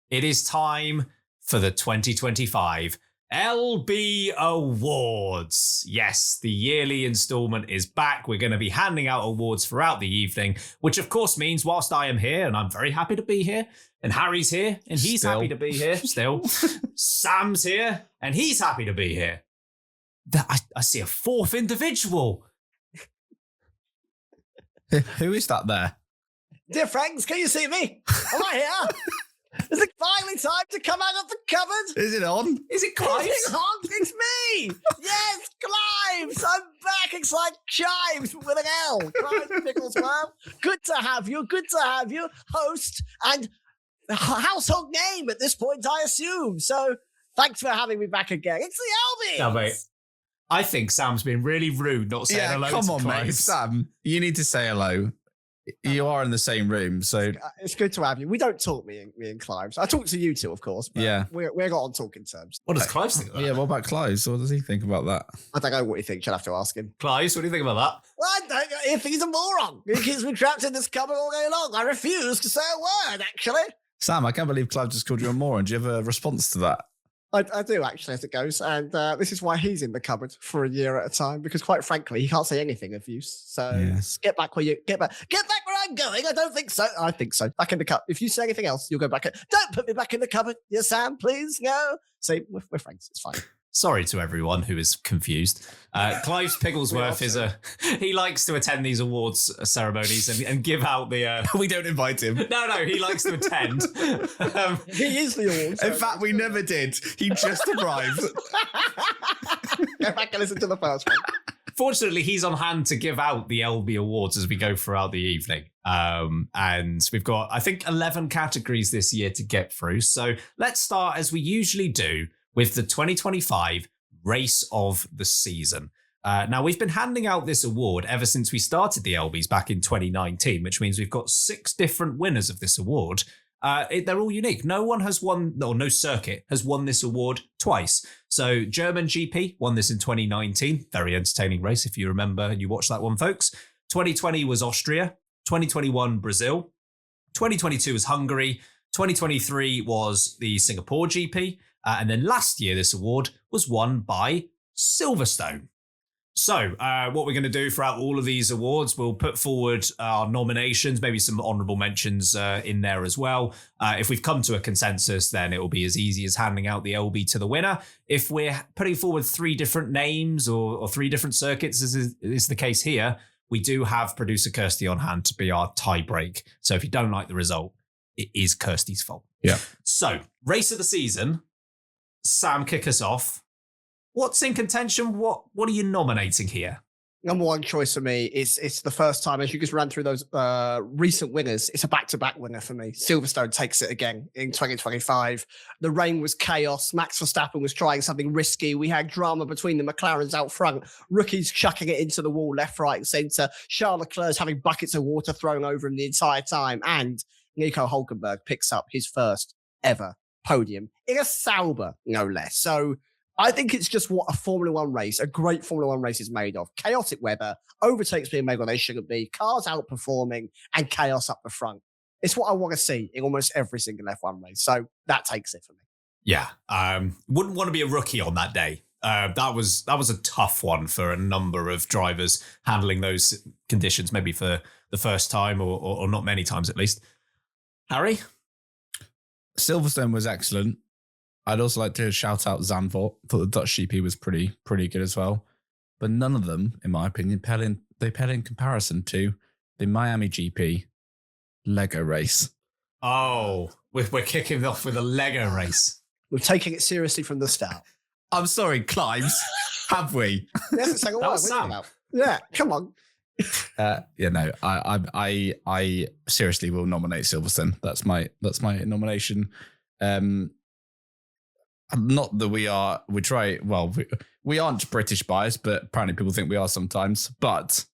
It is time for the 2025 LB Awards. Yes, the yearly installment is back. We're going to be handing out awards throughout the evening, which of course means whilst I am here, and I'm very happy to be here, and Harry's here, and he's happy to be here still. Sam's here, and he's happy to be here. I see a fourth individual. Who is that there? Dear friends, can you see me? Am I here? Is it finally time to come out of the cupboard? Is it on? Is it Clive? Is it on? It's me! Yes, Clives! I'm back! It's like Chives with an L. Clive Picklesworth. Good to have you. Good to have you. Host and household name at this point, I assume. So thanks for having me back again. It's the Elbies! No, mate. I think Sam's been really rude not saying hello come to on, Clive. mate. Sam, you need to say hello. You are in the same room, so it's good to have you. We don't talk, me and Clives. I talk to you two, of course, but yeah, we're not on talking terms. What does Clive think of that? Yeah, what about Clive? What does he think about that? I don't know what he thinks. You'll have to ask him. Clive, what do you think about that? Well, I don't know if he's a moron. He keeps me trapped in this cupboard all day long. I refuse to say a word, actually. Sam, I can't believe Clive just called you a moron. Do you have a response to that? I do, actually, as it goes. And this is why he's in the cupboard for a year at a time, because quite frankly, he can't say anything of use. So Yes. get back where where I'm going. I don't think so. I think so. Back in the cupboard. If you say anything else, you'll go back. Don't put me back in the cupboard. Yes, Sam, please. No. See, we're friends. It's fine. Sorry to everyone who is confused. Clive Pigglesworth he likes to attend these awards ceremonies and give out the... We don't invite him. No, he likes to attend. He is the awards. In fact, we never did. He just arrived. Go back and listen to the first one. Fortunately, he's on hand to give out the LB Awards as we go throughout the evening. And we've got, I think, 11 categories this year to get through. So let's start, as we usually do, with the 2025 Race of the Season. Now, we've been handing out this award ever since we started the LBs back in 2019, which means we've got 6 different winners of this award. They're all unique. No one has won, or no circuit has won this award twice. So German GP won this in 2019. Very entertaining race, if you remember and you watched that one, folks. 2020 was Austria. 2021, Brazil. 2022 was Hungary. 2023 was the Singapore GP. And then last year, this award was won by Silverstone. So what we're going to do throughout all of these awards, we'll put forward our nominations, maybe some honourable mentions in there as well. If we've come to a consensus, then it will be as easy as handing out the LB to the winner. If we're putting forward 3 different names or 3 different circuits, as is the case here, we do have producer Kirsty on hand to be our tie break. So if you don't like the result, it is Kirsty's fault. Yeah. So, race of the season. Sam, kick us off. What's in contention? What are you nominating here? Number one choice for me is it's the first time, as you just ran through those recent winners, it's a back-to-back winner for me. Silverstone takes it again in 2025. The rain was chaos. Max Verstappen was trying something risky. We had drama between the McLarens out front. Rookies chucking it into the wall, left, right, and centre. Charles Leclerc's having buckets of water thrown over him the entire time. And Nico Hulkenberg picks up his first ever podium in a Sauber, no less. So I think it's just what a Formula One race, a great Formula One race is made of. Chaotic weather, overtakes being made where they shouldn't be, cars outperforming, and chaos up the front. It's what I want to see in almost every single F1 race. So that takes it for me. Yeah. Wouldn't want to be a rookie on that day. That was a tough one for a number of drivers handling those conditions, maybe for the first time or not many times at least. Harry? Silverstone was excellent. I'd also like to shout out Zandvoort. Thought the Dutch GP was pretty good as well. But none of them, in my opinion, pale in comparison to the Miami GP Lego race. Oh, we're kicking off with a Lego race. We're taking it seriously from the start. I'm sorry, Clives. Have we? Yes, it's like, That was Sam. Yeah, come on. I seriously will nominate Silverstone. That's my nomination. Not that we aren't British biased, but apparently people think we are sometimes. But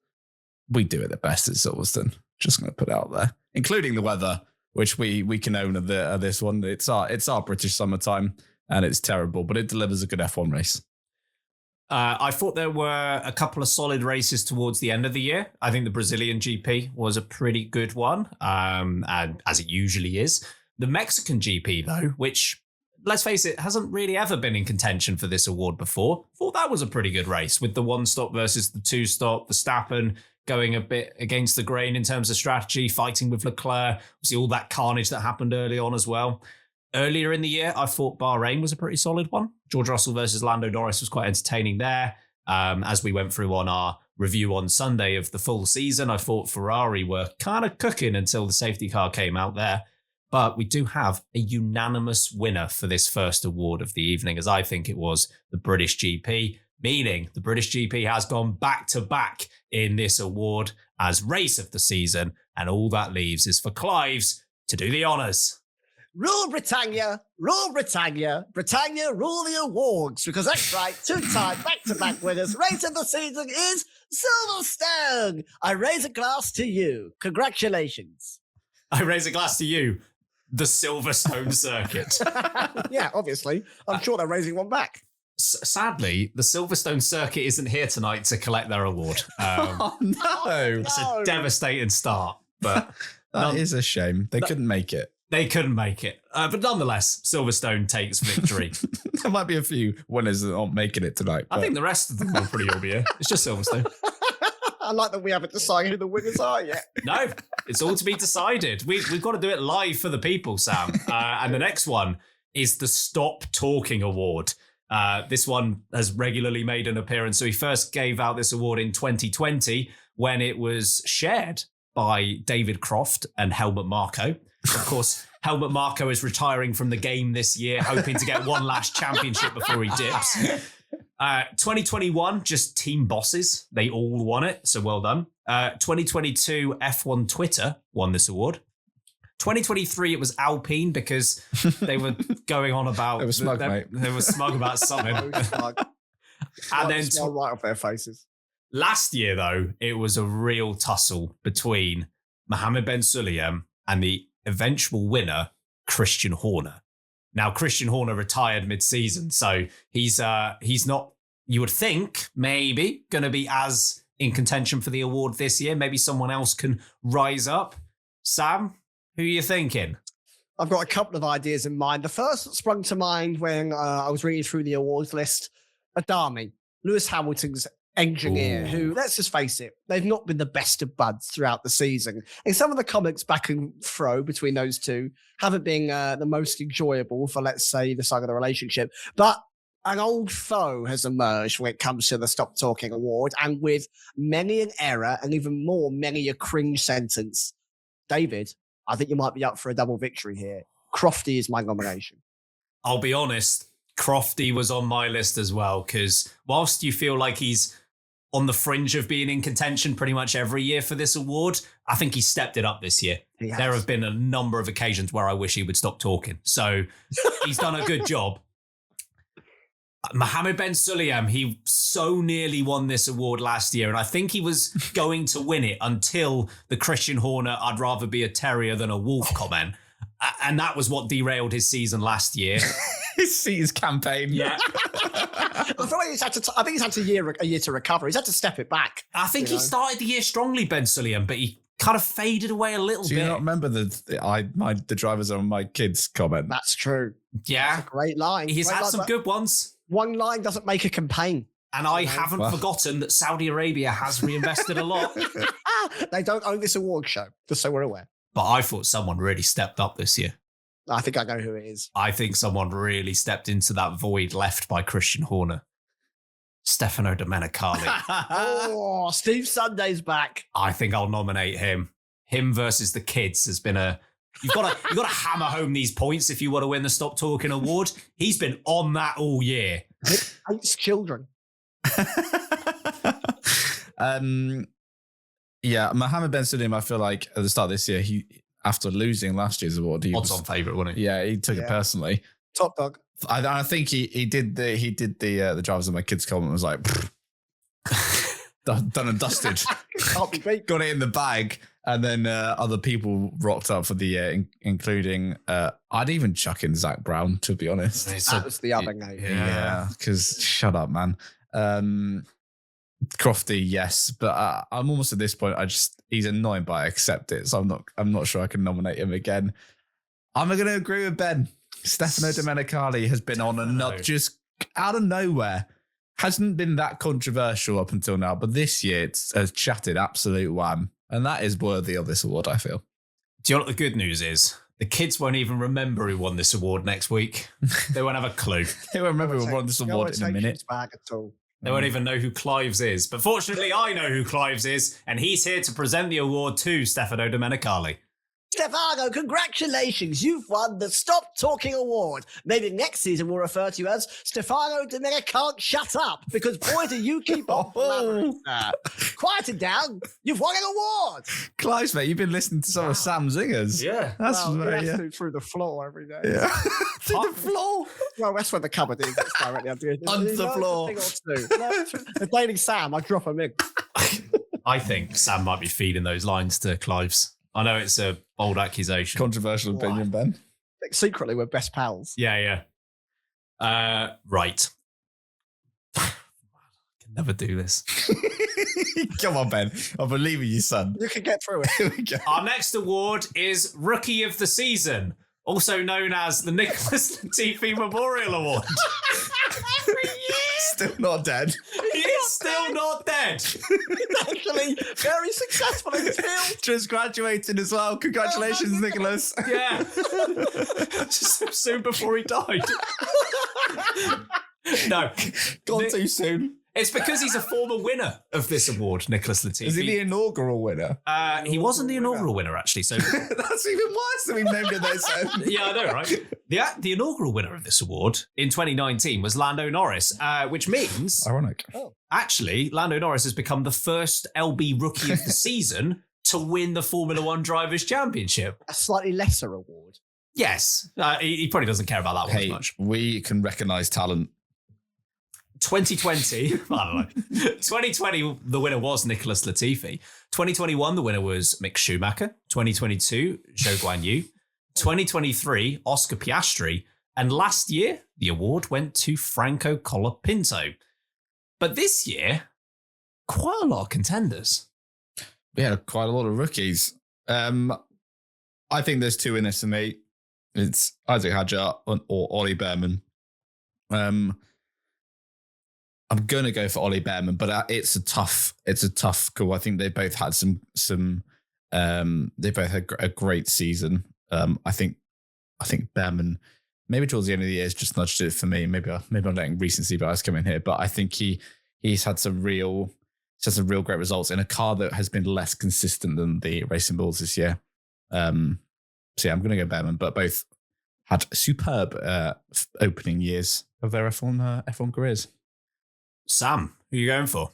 we do it the best at Silverstone. Just going to put it out there, including the weather, which we can own at this one. It's our British summertime, and it's terrible, but it delivers a good F1 race. I thought there were a couple of solid races towards the end of the year. I think the Brazilian GP was a pretty good one, and as it usually is. The Mexican GP, though, which, let's face it, hasn't really ever been in contention for this award before. Thought that was a pretty good race with the 1-stop versus the 2-stop, Verstappen going a bit against the grain in terms of strategy, fighting with Leclerc. See all that carnage that happened early on as well. Earlier in the year, I thought Bahrain was a pretty solid one. George Russell versus Lando Norris was quite entertaining there. As we went through on our review on Sunday of the full season, I thought Ferrari were kind of cooking until the safety car came out there. But we do have a unanimous winner for this first award of the evening, as I think it was the British GP, meaning the British GP has gone back-to-back in this award as race of the season, and all that leaves is for Clives to do the honours. Rule Britannia, rule Britannia, Britannia rule the awards, because that's right, 2-time back-to-back winners. Race of the season is Silverstone. I raise a glass to you. Congratulations. I raise a glass to you, the Silverstone circuit. Yeah, obviously. I'm sure they're raising one back. Sadly, the Silverstone circuit isn't here tonight to collect their award. Oh, no. It's a devastating start, but That is a shame. They couldn't make it. they couldn't make it. But nonetheless, Silverstone takes victory. There might be a few winners that aren't making it tonight. I think the rest of them will pretty all be here. It's just Silverstone. I like that we haven't decided who the winners are yet. No, it's all to be decided. We've got to do it live for the people, Sam. And the next one is the Stop Talking Award. This one has regularly made an appearance. So he first gave out this award in 2020 when it was shared by David Croft and Helmut Marko. Of course, Helmut Marko is retiring from the game this year, hoping to get one last championship before he dips. 2021, just team bosses. They all won it, so well done. 2022, F1 Twitter won this award. 2023, it was Alpine because they were going on about... They were smug, mate. They were smug about something. And then right off their faces. Last year, though, it was a real tussle between Mohammed Ben Sulayem and the eventual winner, Christian Horner. Now, Christian Horner retired mid-season, so he's not, you would think, maybe going to be as in contention for the award this year. Maybe someone else can rise up. Sam, who are you thinking? I've got a couple of ideas in mind. The first that sprung to mind when I was reading through the awards list, Adami, Lewis Hamilton's engineer, who, let's just face it, they've not been the best of buds throughout the season. And some of the comments back and fro between those two haven't been the most enjoyable for, let's say, the side of the relationship. But an old foe has emerged when it comes to the Stop Talking Award, and with many an error and even more, many a cringe sentence. David, I think you might be up for a double victory here. Crofty is my nomination. I'll be honest, Crofty was on my list as well, because whilst you feel like he's on the fringe of being in contention pretty much every year for this award, I think he stepped it up this year. There have been a number of occasions where I wish he would stop talking. So he's done a good job. Mohammed Ben Sulayem, he so nearly won this award last year, and I think he was going to win it until the Christian Horner, I'd rather be a terrier than a wolf comment. And that was what derailed his season last year. His campaign. Yeah. I feel like he's had a year to recover. He's had to step it back. I think he started the year strongly, Ben Sulayem, but he kind of faded away a little bit. Do you not remember the drivers on my kids comment? That's true. Yeah. That's a great line. He's great had line, some good ones. One line doesn't make a campaign. And I haven't forgotten that Saudi Arabia has reinvested a lot. They don't own this award show, just so we're aware. But I thought someone really stepped up this year. I think I know who it is. I think someone really stepped into that void left by Christian Horner. Stefano Domenicali. Oh, Steve Sunday's back. I think I'll nominate him. Him versus the kids has been a... You've got to hammer home these points if you want to win the Stop Talking Award. He's been on that all year. Hates children. Yeah, Mohammed Ben Sulayem, I feel like at the start of this year, he after losing last year's award, he Odds on favourite, wasn't he? Yeah, he took it personally. Top dog. I think he did the drivers of my kids comment was like done and dusted. Can't be beat. Got it in the bag, and then other people rocked up for the year, including I'd even chuck in Zach Brown, to be honest. That was the other name. Yeah, because shut up, man. Crofty, yes, but I'm almost at this point. He's annoying, but I accept it. So I'm not sure I can nominate him again. I'm going to agree with Ben. Stefano Domenicali has been on another, just out of nowhere. Hasn't been that controversial up until now, but this year it's has chatted absolute wham. And that is worthy of this award, I feel. Do you know what the good news is? The kids won't even remember who won this award next week. They won't have a clue. They won't remember who won this award in a minute. Back at all. They won't even know who Clives is. But fortunately, I know who Clives is, and he's here to present the award to Stefano Domenicali. Stefano, congratulations. You've won the Stop Talking Award. Maybe next season we'll refer to you as Stefano Domenica Can't Shut Up, because boy, do you keep on blabbering. Quiet it down. You've won an award. Clive, mate, you've been listening to some of Sam Zingers. Yeah. That's through the floor every day. Yeah. Through the floor. Well, that's where the cupboard is. It's directly under it. On the floor. The Daily Sam, I drop him in. I think Sam might be feeding those lines to Clives. I know it's a bold accusation. Controversial opinion, Ben. Secretly, we're best pals. Yeah. Right. Can never do this. Come on, Ben. I believe in you, son. You can get through it. Here we go. Our next award is Rookie of the Season, also known as the Nicholas Latifi Memorial Award. Every year. Still not dead. He's still not dead. He's actually very successful until Just graduated as well. Congratulations, Nicholas. Yeah. Just so soon before he died. No. Gone too soon. It's because he's a former winner of this award, Nicholas Latifi. Is he the inaugural winner? He wasn't the inaugural winner, actually. So That's even worse than we've named it this end. yeah, I know, right? The inaugural winner of this award in 2019 was Lando Norris, which means Ironic. actually Lando Norris has become the first LB Rookie of the Season to win the Formula One Drivers' Championship. a slightly lesser award. Yes, he probably doesn't care about that one as Hey, much. we can recognise talent. 2020, I don't know. 2020, the winner was Nicholas Latifi. 2021, the winner was Mick Schumacher. 2022, Zhou Guanyu. 2023, Oscar Piastri. And last year, the award went to Franco Colapinto. But this year, quite a lot of contenders. We had quite a lot of rookies. I think there's two in this for me. It's Isaac Hadjar or Ollie Behrman. I'm going to go for Ollie Behrman, but it's a tough call. I think they both had they both had a great season. I think Behrman, maybe towards the end of the year, has just nudged it for me. Maybe I'm letting recency bias come in here, but I think he's had some real great results in a car that has been less consistent than the Racing Bulls this year. So yeah, I'm going to go Behrman, but both had superb opening years of their F1 careers. Sam, who are you going for?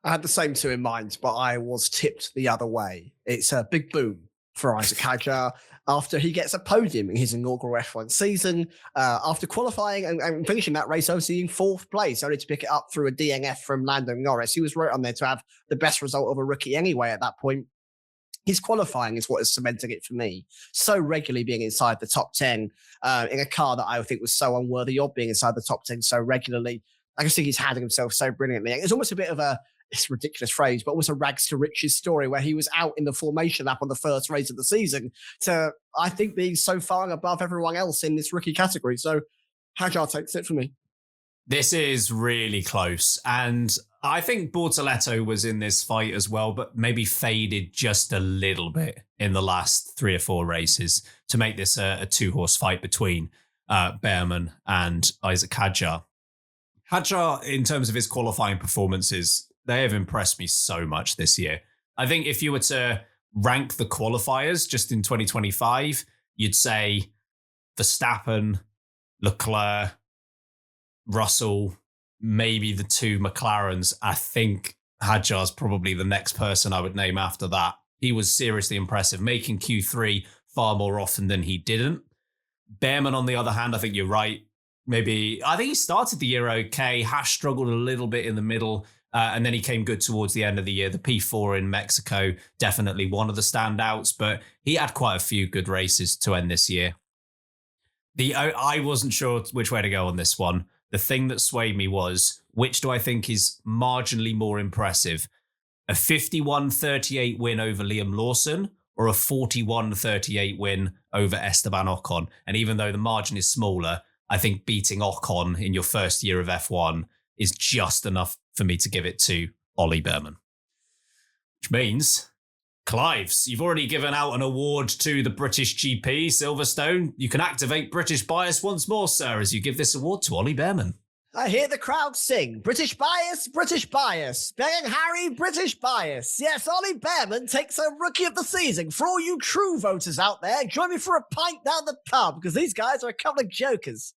I had the same two in mind, but I was tipped the other way. It's a big boom for Isaac Hadjar after he gets a podium in his inaugural F1 season, after qualifying and finishing that race, obviously in fourth place, only to pick it up through a DNF from Lando Norris. He was right on there to have the best result of a rookie anyway at that point. His qualifying is what has cemented it for me. So regularly being inside the top 10 in a car that I think was so unworthy of being inside the top 10 so regularly. I just think he's handling himself so brilliantly. It's almost a bit of it's a ridiculous phrase, but almost a rags to riches story where he was out in the formation lap on the first race of the season to, I think, being so far above everyone else in this rookie category. So Hadjar takes it for me. This is really close. And I think Bortoletto was in this fight as well, but maybe faded just a little bit in the last 3 or 4 races to make this a 2-horse fight between Behrman and Isaac Hadjar. Hadjar, in terms of his qualifying performances, they have impressed me so much this year. I think if you were to rank the qualifiers just in 2025, you'd say Verstappen, Leclerc, Russell, maybe the 2 McLarens. I think Hadjar's probably the next person I would name after that. He was seriously impressive, making Q3 far more often than he didn't. Behrman, on the other hand, I think you're right. I think he started the year okay. Hash struggled a little bit in the middle, and then he came good towards the end of the year. The P4 in Mexico, definitely one of the standouts, but he had quite a few good races to end this year. I wasn't sure which way to go on this one. The thing that swayed me was, which do I think is marginally more impressive? A 51-38 win over Liam Lawson or a 41-38 win over Esteban Ocon. And even though the margin is smaller, I think beating Ocon in your first year of F1 is just enough for me to give it to Ollie Behrman. Which means, Clives, you've already given out an award to the British GP, Silverstone. You can activate British bias once more, sir, as you give this award to Ollie Behrman. I hear the crowd sing, British bias, British bias. Bang Harry, British bias. Yes, Ollie Behrman takes a Rookie of the Season. For all you true voters out there, join me for a pint down the pub, because these guys are a couple of jokers.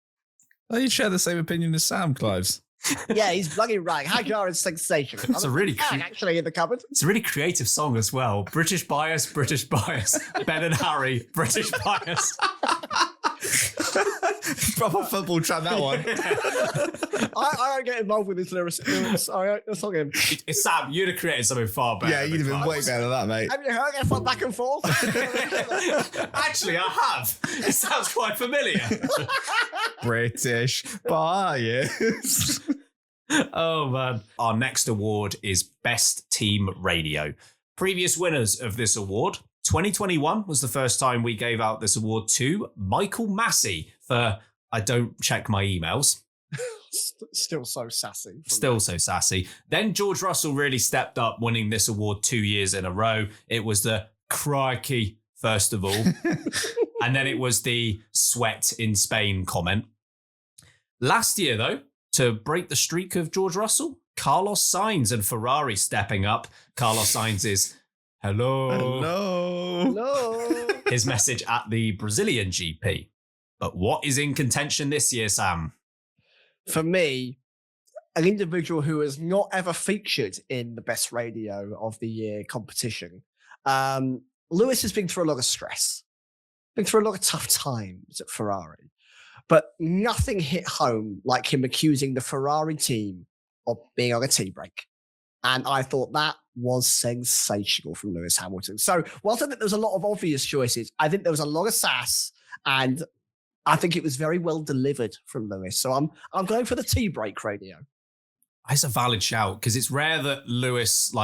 Oh, you share the same opinion as Sam, Clives. Yeah, he's bloody right. Hagar is sensational. It's a really actually in the cupboard. It's a really creative song as well. British bias, British bias. Ben and Harry, British bias. Proper football trap, that one. I don't get involved with this lyrics. That's not him. Sam, you'd have created something far better. Yeah, you'd have been way better than that, mate. Have you heard F1 back and forth? Actually, I have. It sounds quite familiar. British bias. Oh, man. Our next award is Best Team Radio. Previous winners of this award, 2021 was the first time we gave out this award to Michael Massey for I don't check my emails. Still so sassy. Still so sassy. Then George Russell really stepped up, winning this award 2 years in a row. It was the crikey, first of all. And then it was the sweat in Spain comment. Last year, though, to break the streak of George Russell, Carlos Sainz and Ferrari stepping up. Carlos Sainz is hello. His message at the Brazilian GP. But what is in contention this year, Sam? For me, an individual who has not ever featured in the Best Radio of the Year competition. Lewis has been through a lot of stress, been through a lot of tough times at Ferrari, but nothing hit home like him accusing the Ferrari team of being on a tea break. And I thought that was sensational from Lewis Hamilton. So whilst I think there was a lot of obvious choices, I think there was a lot of sass, and I think it was very well delivered from Lewis. So I'm going for the tea break radio. That's a valid shout, because it's rare that Lewis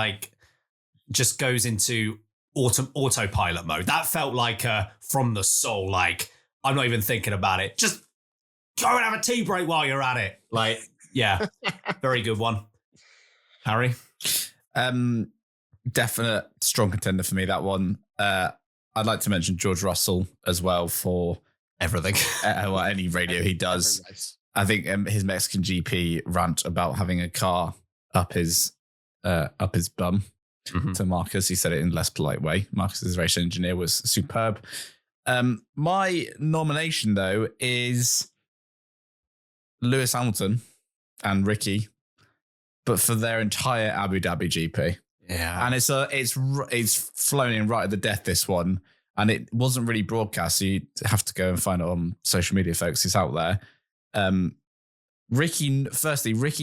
just goes into autopilot mode. That felt like from the soul. Like, I'm not even thinking about it. Just go and have a tea break while you're at it. Like, yeah, very good one. Harry? Definite strong contender for me, that one. I'd like to mention George Russell as well for everything. Any radio he does. I think his Mexican GP rant about having a car up his bum to Marcus. He said it in a less polite way. Marcus's race engineer was superb. My nomination, though, is Lewis Hamilton and Ricky, but for their entire Abu Dhabi GP. Yeah, and it's flown in right at the death, this one, and it wasn't really broadcast. So you have to go and find it on social media, folks. It's out there. Ricky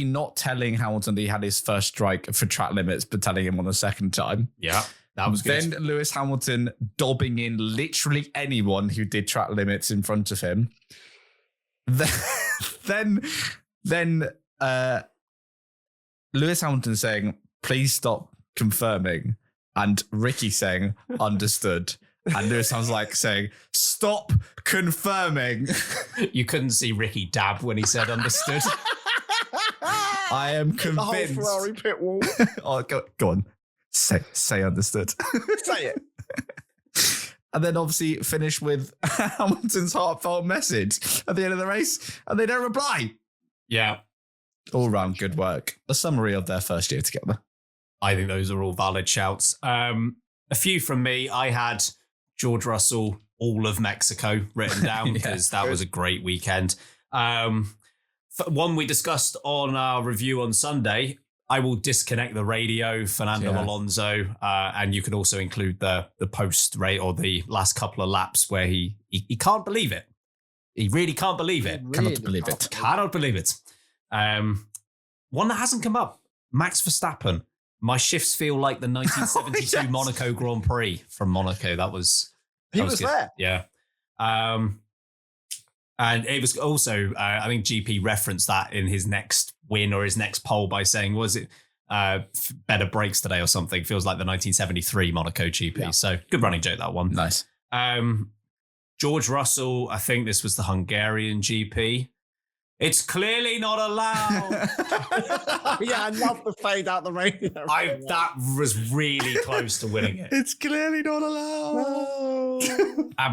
not telling Hamilton that he had his first strike for track limits, but telling him on the second time. Yeah, that was good. Then Lewis Hamilton dobbing in literally anyone who did track limits in front of him. Then Lewis Hamilton saying, "Please stop confirming," and Ricky saying, "Understood." And Lewis Hamilton's saying, "Stop confirming." You couldn't see Ricky dab when he said understood. I am convinced. The whole Ferrari pit wall. Oh, go on. Say understood. Say it. And then obviously finish with Hamilton's heartfelt message at the end of the race, and they don't reply. Yeah. All round good work. A summary of their first year together. I think those are all valid shouts. A few from me. I had George Russell, all of Mexico written down because that was a great weekend. One we discussed on our review on Sunday. I will disconnect the radio, Fernando Alonso, and you can also include the post rate or the last couple of laps where he can't believe it. He really can't believe it. Cannot believe it. Cannot believe it. One that hasn't come up, Max Verstappen. My shifts feel like the 1972 Monaco Grand Prix from Monaco. He was there. Yeah. And it was also, I think GP referenced that in his next win or his next poll by saying, was it better brakes today or something. Feels like the 1973 Monaco GP. Yeah. So good running joke, that one. Nice. George Russell, I think this was the Hungarian GP. It's clearly not allowed. Yeah, I love the fade out the radio. That was really close to winning it. It's clearly not allowed.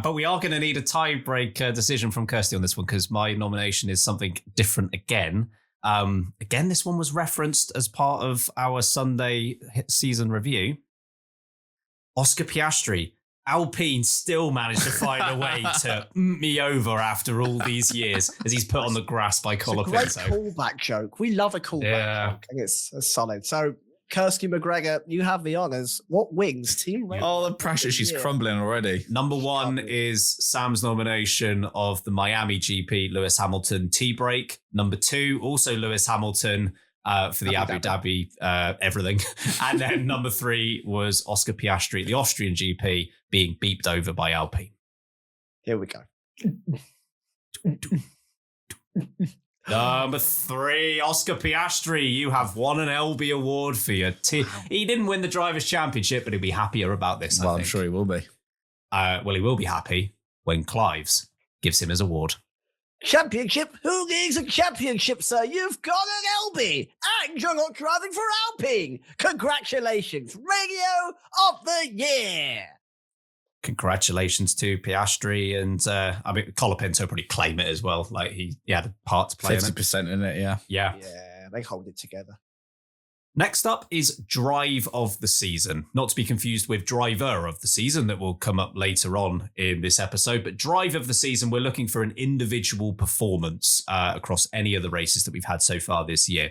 But we are going to need a tiebreak decision from Kirsty on this one because my nomination is something different again. Again, this one was referenced as part of our Sunday season review. Oscar Piastri. Alpine still managed to find a way to me over after all these years as he's put on the grass by Colapinto. It's a great callback joke. We love a callback joke. And it's solid. So, Kirsty McGregor, you have the honours. What wings? Team Red? Oh, the pressure. She's crumbling already. Number one is Sam's nomination of the Miami GP, Lewis Hamilton T-Break. Number two, also Lewis Hamilton for the Abu Dhabi everything. And then number three was Oscar Piastri, the Austrian GP, being beeped over by Alpine. Here we go. Number three, Oscar Piastri. You have won an LB award for your team. He didn't win the Drivers' Championship, but he'll be happier about this, Well, I think. I'm sure he will be. Well, he will be happy when Clives gives him his award. Championship? Who needs a championship, sir? You've got an LB, and you're not driving for Alpine. Congratulations, Radio of the Year. Congratulations to Piastri, and I mean Colapinto probably claim it as well. Like he had a part to play in it. 50% in it, yeah. Yeah. Yeah, they hold it together. Next up is Drive of the Season. Not to be confused with Driver of the Season that will come up later on in this episode, but Drive of the Season, we're looking for an individual performance across any of the races that we've had so far this year.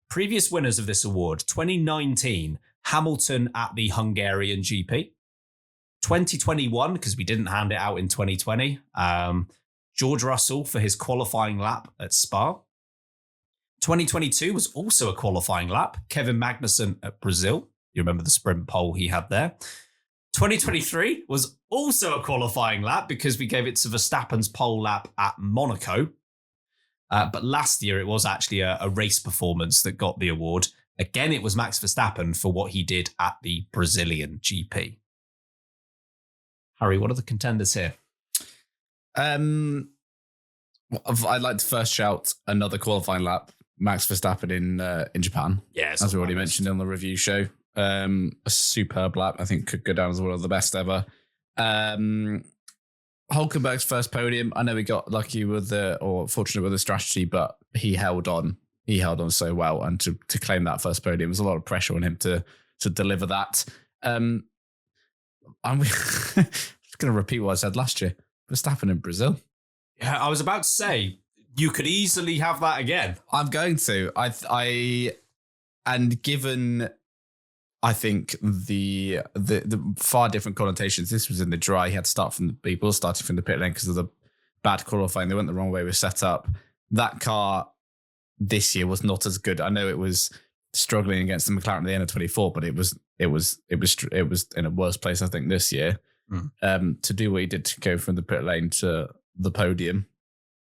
Previous winners of this award, 2019, Hamilton at the Hungarian GP. 2021, because we didn't hand it out in 2020, George Russell for his qualifying lap at Spa. 2022 was also a qualifying lap. Kevin Magnussen at Brazil. You remember the sprint pole he had there. 2023 was also a qualifying lap because we gave it to Verstappen's pole lap at Monaco. But last year it was actually a race performance that got the award. Again, it was Max Verstappen for what he did at the Brazilian GP. Harry, what are the contenders here? I'd like to first shout another qualifying lap. Max Verstappen in Japan. Yes, as we already mentioned on the review show. A superb lap. I think could go down as one of the best ever. Hulkenberg's first podium. I know he got lucky fortunate with the strategy, but he held on. He held on so well, and to claim that first podium was a lot of pressure on him to deliver that. I'm just going to repeat what I said last year. Verstappen in Brazil. Yeah, I was about to say, you could easily have that again. I'm going to. And given, I think the far different connotations. This was in the dry. He had to start from the people starting from the pit lane because of the bad qualifying. They went the wrong way. With setup. That car this year was not as good. I know it was struggling against the McLaren at the end of 24, but it was in a worse place, I think, this year. To do what he did to go from the pit lane to the podium.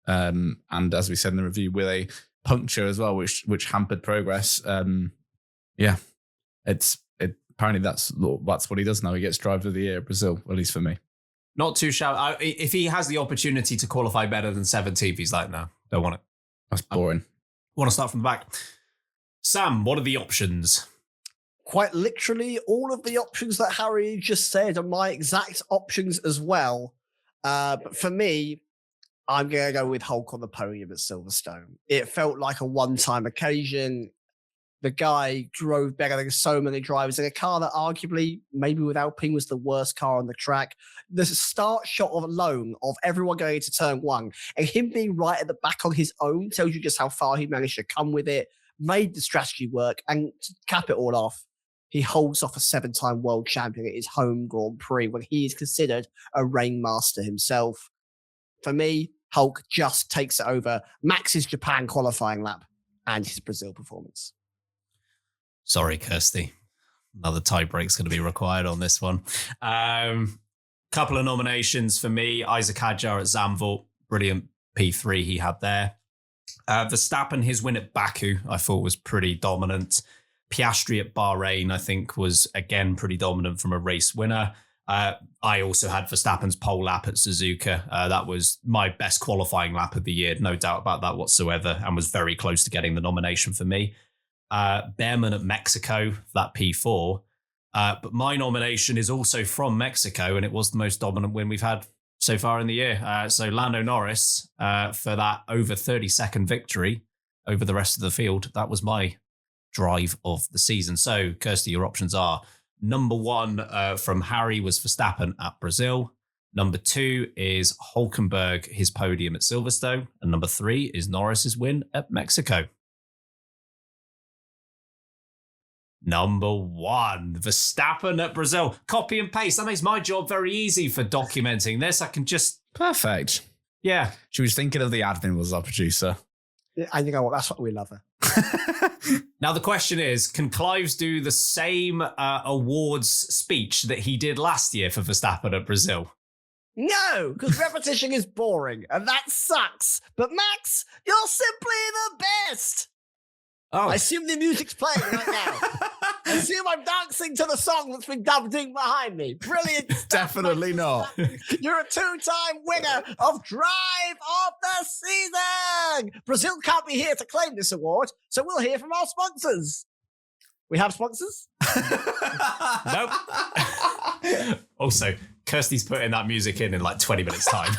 And as we said in the review, with a puncture as well, which hampered progress. Apparently that's what he does now. He gets Driver of the Year at Brazil, at least for me. Not too shallow. If he has the opportunity to qualify better than 17th, he's like, no, don't want it. That's boring. Want to start from the back. Sam, what are the options? Quite literally, all of the options that Harry just said are my exact options as well. But for me, I'm going to go with Hulk on the podium at Silverstone. It felt like a one-time occasion. The guy drove better than so many drivers in a car that arguably, maybe with Alpine, was the worst car on the track. The start shot alone of everyone going into turn one and him being right at the back on his own tells you just how far he managed to come with it, made the strategy work, and to cap it all off, he holds off a 7-time world champion at his home Grand Prix when he is considered a rainmaster himself. For me, Hulk just takes it over Max's Japan qualifying lap and his Brazil performance. Sorry, Kirsty. Another tiebreak's going to be required on this one. Couple of nominations for me. Isaac Hadjar at Zandvoort. Brilliant P3 he had there. Verstappen, his win at Baku, I thought was pretty dominant. Piastri at Bahrain, I think, was again pretty dominant from a race winner. I also had Verstappen's pole lap at Suzuka. That was my best qualifying lap of the year, no doubt about that whatsoever, and was very close to getting the nomination for me. Behrman at Mexico, that P4. But my nomination is also from Mexico, and it was the most dominant win we've had so far in the year. So Lando Norris for that over 30-second victory over the rest of the field. That was my drive of the season. So, Kirsty, your options are number 1 from Harry was Verstappen at Brazil. Number 2 is Hulkenberg, his podium at Silverstone. And number 3 is Norris's win at Mexico. Number 1, Verstappen at Brazil. Copy and paste. That makes my job very easy for documenting this. I can just... Perfect. Yeah. She was thinking of the admin was our producer. And you know what? That's what we love her. Now, the question is, can Clives do the same awards speech that he did last year for Verstappen at Brazil? No, because repetition is boring, and that sucks. But Max, you're simply the best. Oh. I assume the music's playing right now. I assume I'm dancing to the song that's been dubbed in behind me. Brilliant stuff. Definitely not. You're a 2-time winner of Drive of the Season. Brazil can't be here to claim this award, so we'll hear from our sponsors. We have sponsors? Nope. Also, Kirsty's putting that music in like 20 minutes' time.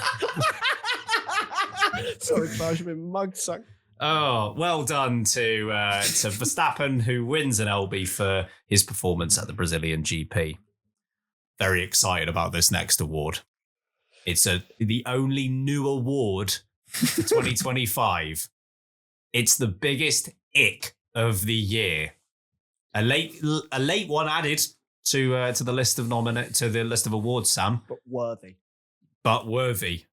Sorry, I've been mugged, son. Oh, well done to Verstappen, who wins an LB for his performance at the Brazilian GP. Very excited about this next award. It's the only new award for 2025. It's the biggest ick of the year. A late one added to the list of awards, Sam. But worthy.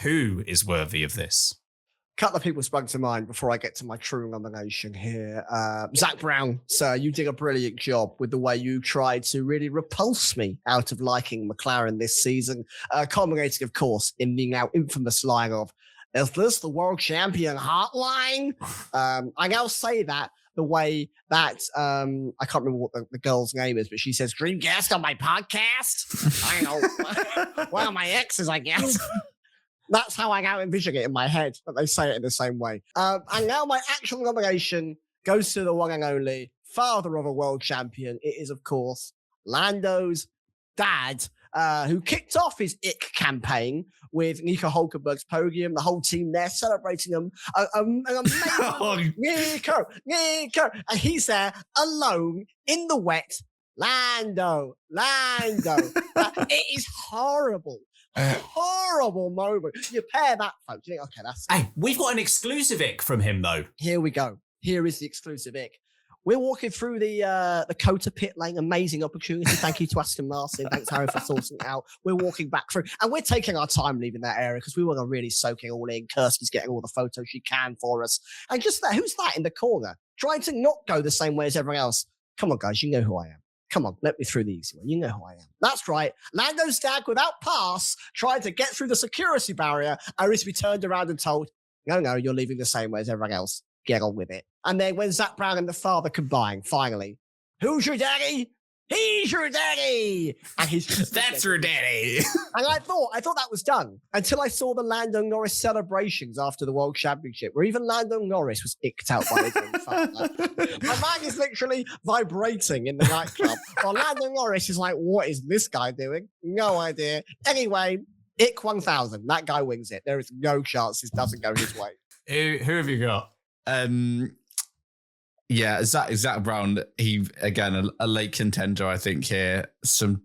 Who is worthy of this? Couple of people sprung to mind before I get to my true nomination here. Zach Brown, sir, you did a brilliant job with the way you tried to really repulse me out of liking McLaren this season, culminating, of course, in the now infamous line of, "Is this the world champion hotline?" I now say that the way that, I can't remember what the girl's name is, but she says, "Dream guest on my podcast?" I know. One of my exes, I guess. That's how I now envision it in my head, but they say it in the same way. And now my actual nomination goes to the one and only father of a world champion. It is, of course, Lando's dad, who kicked off his ick campaign with Nico Hulkenberg's podium, the whole team there celebrating him. An amazing Nico. And he's there alone in the wet. Lando. It is horrible. Horrible moment. You pair that, folks. You think, okay, that's... Hey, we've got an exclusive ick from him, though. Here we go. Here is the exclusive ick. We're walking through the Cota pit lane. Amazing opportunity. Thank you to Aston Martin. Thanks, Harry, for sorting it out. We're walking back through, and we're taking our time leaving that area because we want to really soak it all in. Kirsty's getting all the photos she can for us. And just that, who's that in the corner? Trying to not go the same way as everyone else. Come on, guys. You know who I am. Come on, let me through the easy one. You know who I am. That's right. Lando's dad, without pass, tried to get through the security barrier, only to be turned around and told, no, you're leaving the same way as everyone else. Get on with it. And then when Zach Brown and the father combine, finally, who's your daddy? He's your daddy. And he's just That's your daddy. And I thought that was done until I saw the Lando Norris celebrations after the World Championship, where even Lando Norris was icked out by his own father. My mind is literally vibrating in the nightclub. While Lando Norris is like, what is this guy doing? No idea. Anyway, ick 1000. That guy wins it. There is no chance this doesn't go his way. Who have you got? Yeah, Zach Brown, he, again, a late contender, I think, here. Some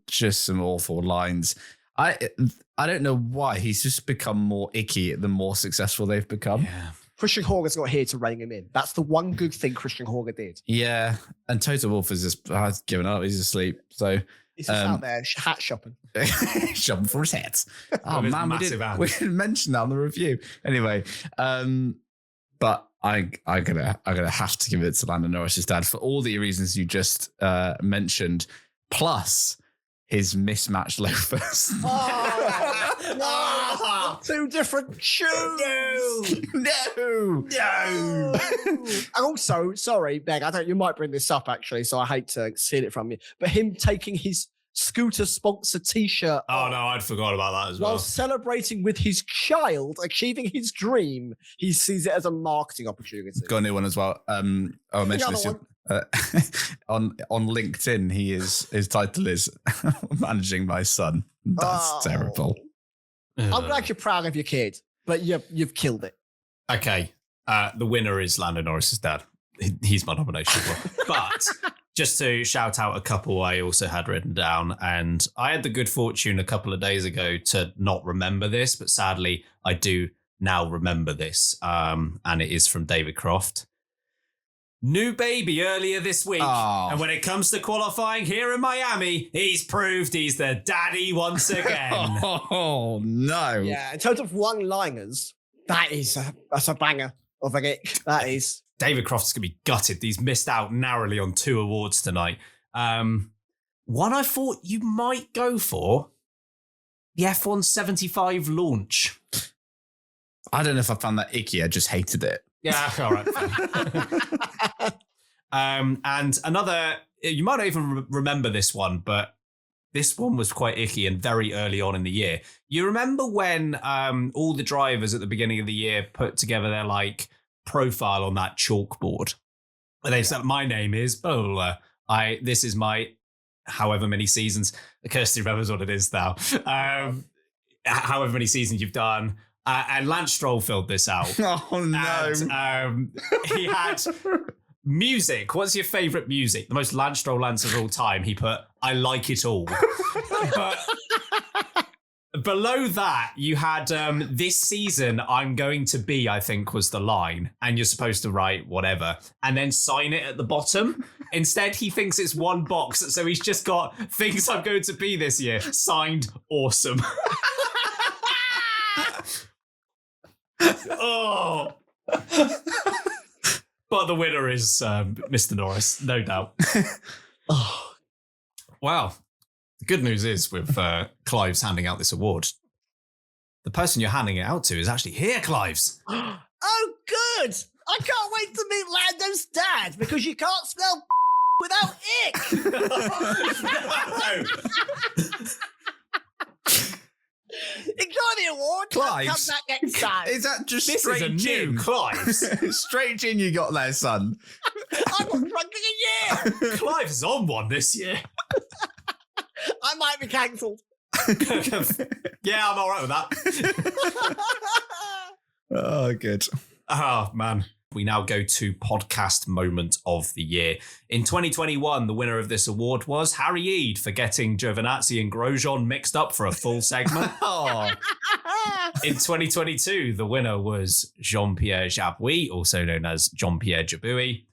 awful lines. I don't know why. He's just become more icky the more successful they've become. Yeah. Christian Horner's not here to rein him in. That's the one good thing Christian Horner did. Yeah, and Toto Wolff is just given up. He's asleep. So he's just out there hat shopping. Shopping for his hats. Oh, his man, we didn't mention that on the review. Anyway, but I'm gonna have to give it to Lando Norris's dad for all the reasons you just mentioned, plus his mismatched loafers. Two different shoes. No. And also, sorry, Meg, you might bring this up actually, so I hate to steal it from you, but him taking his scooter sponsor t-shirt Oh no, I'd forgot about that as well. while celebrating with his child, achieving his dream, he sees it as a marketing opportunity. Got a new one as well. I'll mention this. On LinkedIn, his title is managing my son. That's terrible. I'm glad you're proud of your kid, but you've killed it. Okay, the winner is Lando Norris's dad. He's my nomination as well. But just to shout out a couple I also had written down, and I had the good fortune a couple of days ago to not remember this, but sadly I do now remember this, and it is from David Croft. New baby earlier this week, and when it comes to qualifying here in Miami, he's proved he's the daddy once again. Oh no! Yeah, in terms of one-liners, that's a banger of a gig. That is. David Croft's going to be gutted. He's missed out narrowly on 2 awards tonight. One I thought you might go for, the F1 75 launch. I don't know if I found that icky. I just hated it. Yeah, all right. And another, you might not even remember this one, but this one was quite icky and very early on in the year. You remember when all the drivers at the beginning of the year put together their profile on that chalkboard, and they said, "My name is blah, blah, blah. This is my however many seasons." Kirsty remembers what it is now. However many seasons you've done. And Lance Stroll filled this out. Oh no! And, he had music. What's your favourite music? The most Lance Stroll answer of all time. He put, "I like it all." But below that, you had "This season I'm going to be," I think was the line, and you're supposed to write whatever and then sign it at the bottom. Instead, he thinks it's one box, so he's just got "Things I'm going to be this year," signed awesome. Oh, but the winner is Mr. Norris, no doubt. Oh, Well, the good news is with Clive's handing out this award, the person you're handing it out to is actually here, Clive's. oh, good! I can't wait to meet Lando's dad because you can't spell without ick. Enjoy the award. Clive's. Come back next time. Is that just This straight is a new gin? Clive's. Straight gin you got there, son. I'm not drunk in a year. Clive's on one this year. I might be cancelled. Yeah, I'm all right with that. Oh, good. Oh, man. We now go to podcast moment of the year. In 2021, the winner of this award was Harry Eade for getting Giovinazzi and Grosjean mixed up for a full segment. Oh, In 2022, the winner was Jean-Pierre Jabouille, also known as Jean-Pierre Jabouille.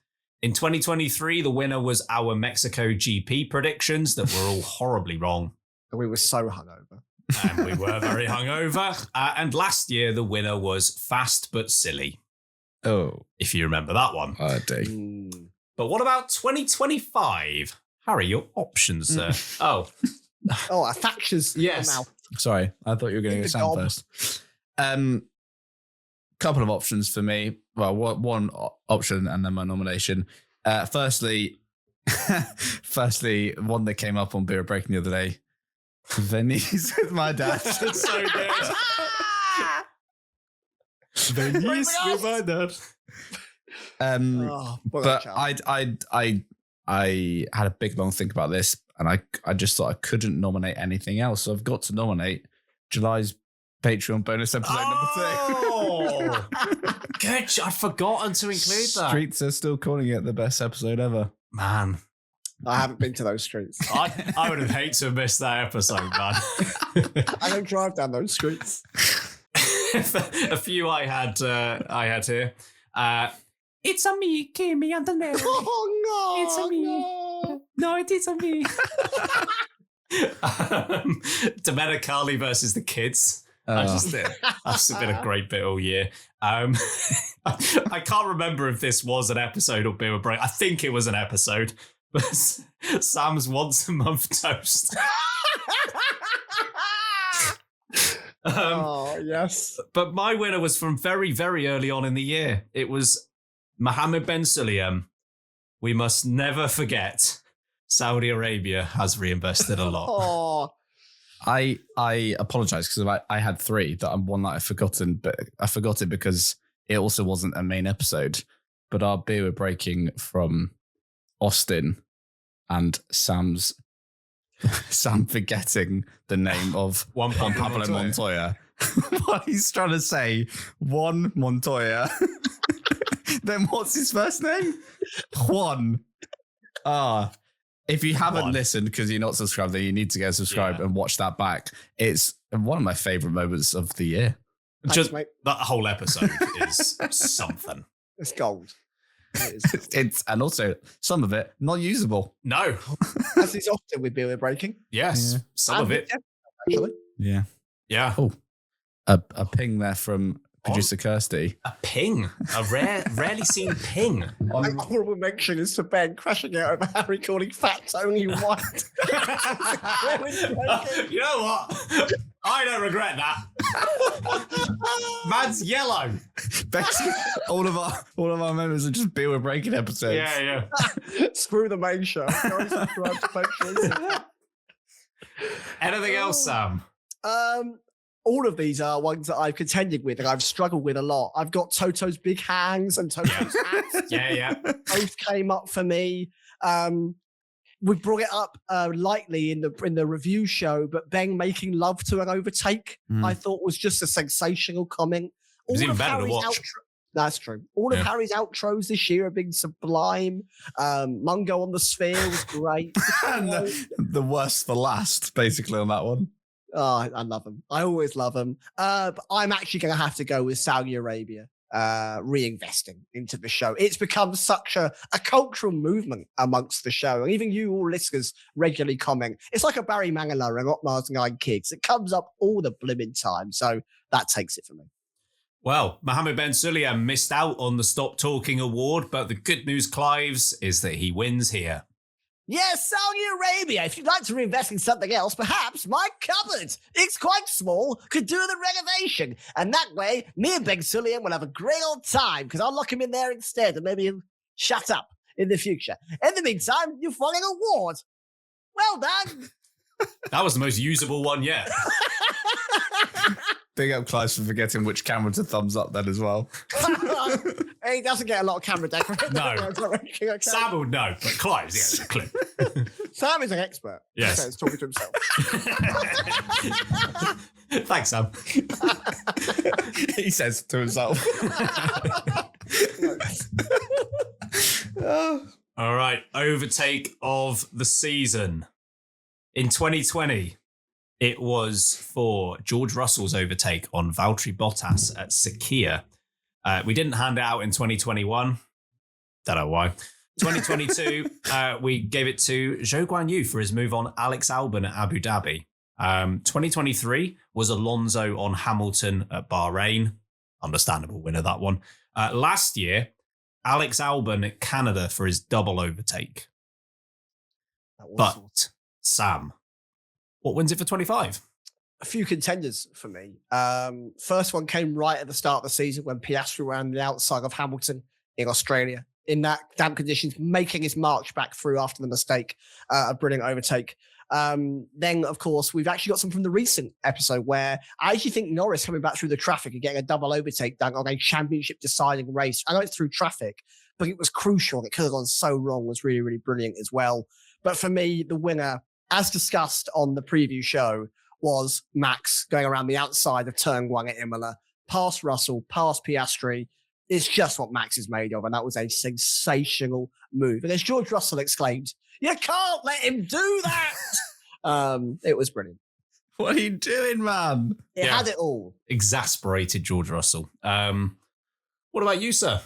In 2023, the winner was our Mexico GP predictions that were all horribly wrong. We were so hungover. And we were very hungover. And last year, the winner was Fast But Silly, oh, if you remember that one. I do. But what about 2025? Harry, your options, sir. Oh, Thatcher's Yes. mouth. Sorry, I thought you were going to The go Sam gob. first. Couple of options for me. Well, one option and then my nomination. Firstly, one that came up on Beer Breaking the other day. Venice with my dad. that's so good. Venice with my dad. But I had a big long think about this, and I just thought I couldn't nominate anything else, so I've got to nominate July's Patreon bonus episode number 2. Good. I'd forgotten to include that. Streets are still calling it the best episode ever. Man, I haven't been to those streets. I would have hated to have missed that episode, man. I don't drive down those streets. A few I had here. It's a me, Kimmy and the Nelly. Oh no! It's a me. No. No, it is a me. Domenicali versus the kids. That's been a great bit all year. I can't remember if this was an episode or Beer with Break. I think it was an episode. But Sam's once a month toast. Oh, yes. But my winner was from very, very early on in the year. It was Mohammed Ben Sulayem. We must never forget Saudi Arabia has reinvested a lot. Oh, I apologize because I had 3 that I'm one that I've forgotten, but I forgot it because it also wasn't a main episode. But our beer we're breaking from Austin and Sam forgetting the name of Juan Pablo Montoya. What he's trying to say, Juan Montoya. Then what's his first name? Juan. If you haven't listened because you're not subscribed, then you need to go subscribe and watch that back. It's one of my favorite moments of the year. thanks, Just mate. that whole episode is something. It's gold. It's and also some of it not usable. No. As is often with beer we're breaking. Yes. Yeah. Some of it. Actually. Yeah. Yeah. Oh, a ping there from producer Kirsty. A ping. A rarely seen ping. My horrible mention is to Ben crashing out over Harry calling fat Tony white. You know what? I don't regret that. Man's yellow. Basically, all of our members are just beer we're breaking episodes. Yeah. Screw the main show. Go subscribe to Patreon. Anything else, Sam? All of these are ones that I've contended with and I've struggled with a lot. I've got Toto's big hands and Toto's hats. Yeah. Both came up for me. We brought it up lightly in the review show, but Ben making love to an overtake, I thought was just a sensational comment. It was even better to watch. That's true. All of Harry's outros this year have been sublime. Mungo on the sphere was great. And the worst for last, basically, on that one. Oh, I love them. I always love them. But I'm actually going to have to go with Saudi Arabia reinvesting into the show. It's become such a cultural movement amongst the show. And even you all listeners regularly comment. It's like a Barry Manilow and Otmar's 9 Kids. It comes up all the blimmin' time. So that takes it for me. Well, Mohammed Ben Sulayem missed out on the Stop Talking award, but the good news, Clives, is that he wins here. Yes, Saudi Arabia. If you'd like to reinvest in something else, perhaps my cupboard. It's quite small, could do the renovation. And that way, me and Ben Sulayem will have a great old time because I'll lock him in there instead and maybe he'll shut up in the future. In the meantime, you're following an award. Well done. That was the most usable one yet. Big up Clive for forgetting which camera to thumbs up then as well. He doesn't get a lot of camera decoration. No. Okay. Sam would know, but Clive's the clip. Sam is an expert. Yes. He's talking to himself. Thanks, Sam. He says to himself. All right, overtake of the season. In 2020, it was for George Russell's overtake on Valtteri Bottas at Sakhir. We didn't hand it out in 2021. Don't know why. 2022, we gave it to Zhou Guanyu for his move on Alex Albon at Abu Dhabi. 2023 was Alonso on Hamilton at Bahrain. Understandable winner, that one. Last year, Alex Albon at Canada for his double overtake. But, Sam, what wins it for 25? A few contenders for me. First one came right at the start of the season when Piastri ran the outside of Hamilton in Australia in that damp conditions, making his march back through after the mistake. A brilliant overtake. Then, of course, we've actually got some from the recent episode where I actually think Norris coming back through the traffic and getting a double overtake done on a championship deciding race. I know it's through traffic, but it was crucial and it could have gone so wrong, was really, really brilliant as well. But for me, the winner, as discussed on the preview show, was Max going around the outside of turn 1 at Imola, past Russell, past Piastri. It's just what Max is made of, and that was a sensational move. And as George Russell exclaimed, "You can't let him do that!" It was brilliant. What are you doing, man? It had it all. Exasperated George Russell. What about you, sir?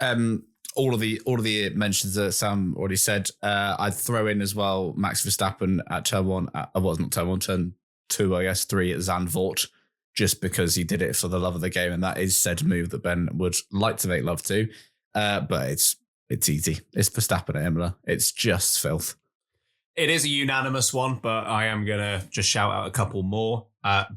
All of the mentions that Sam already said. I'd throw in as well Max Verstappen at turn 1. Not turn 1, turn 2, I guess, 3 at Zandvoort, just because he did it for the love of the game, and that is said move that Ben would like to make love to. But it's easy. It's Verstappen at Imola. It's just filth. It is a unanimous one, but I am going to just shout out a couple more.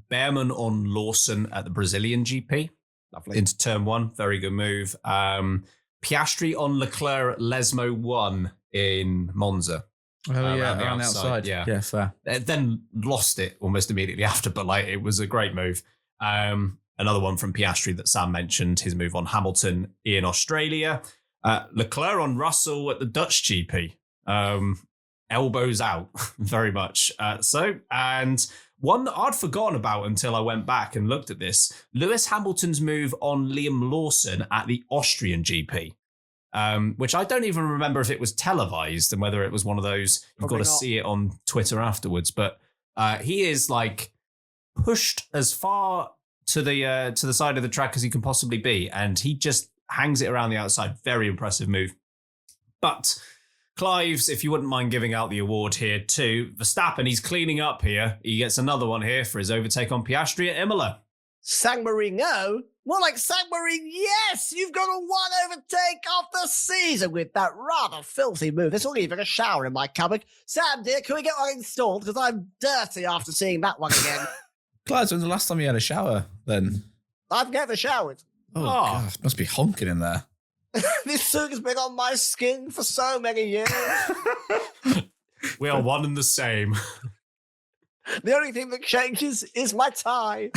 Behrman on Lawson at the Brazilian GP. Lovely. Into turn one. Very good move. Piastri on Leclerc at Lesmo 1 in Monza. Oh, around the on the outside. Yeah, fair. Then lost it almost immediately after, but like it was a great move. Another one from Piastri that Sam mentioned, his move on Hamilton in Australia. Leclerc on Russell at the Dutch GP. Elbows out very much. And one that I'd forgotten about until I went back and looked at this, Lewis Hamilton's move on Liam Lawson at the Austrian GP. Which I don't even remember if it was televised and whether it was one of those, you've got to see it on Twitter afterwards. But he is like pushed as far to the side of the track as he can possibly be. And he just hangs it around the outside. Very impressive move. But Clives, if you wouldn't mind giving out the award here too. Verstappen, he's cleaning up here. He gets another one here for his overtake on Piastri at Imola. San Marino? More like San Marino. Yes, you've got a one overtake of the season with that rather filthy move. There's not even a shower in my cupboard. Sam, dear, can we get one installed? Because I'm dirty after seeing that one again. Clives, when's the last time you had a shower then? I've never showered. Oh, God, it must be honking in there. This suit has been on my skin for so many years. We are one and the same. The only thing that changes is my tie.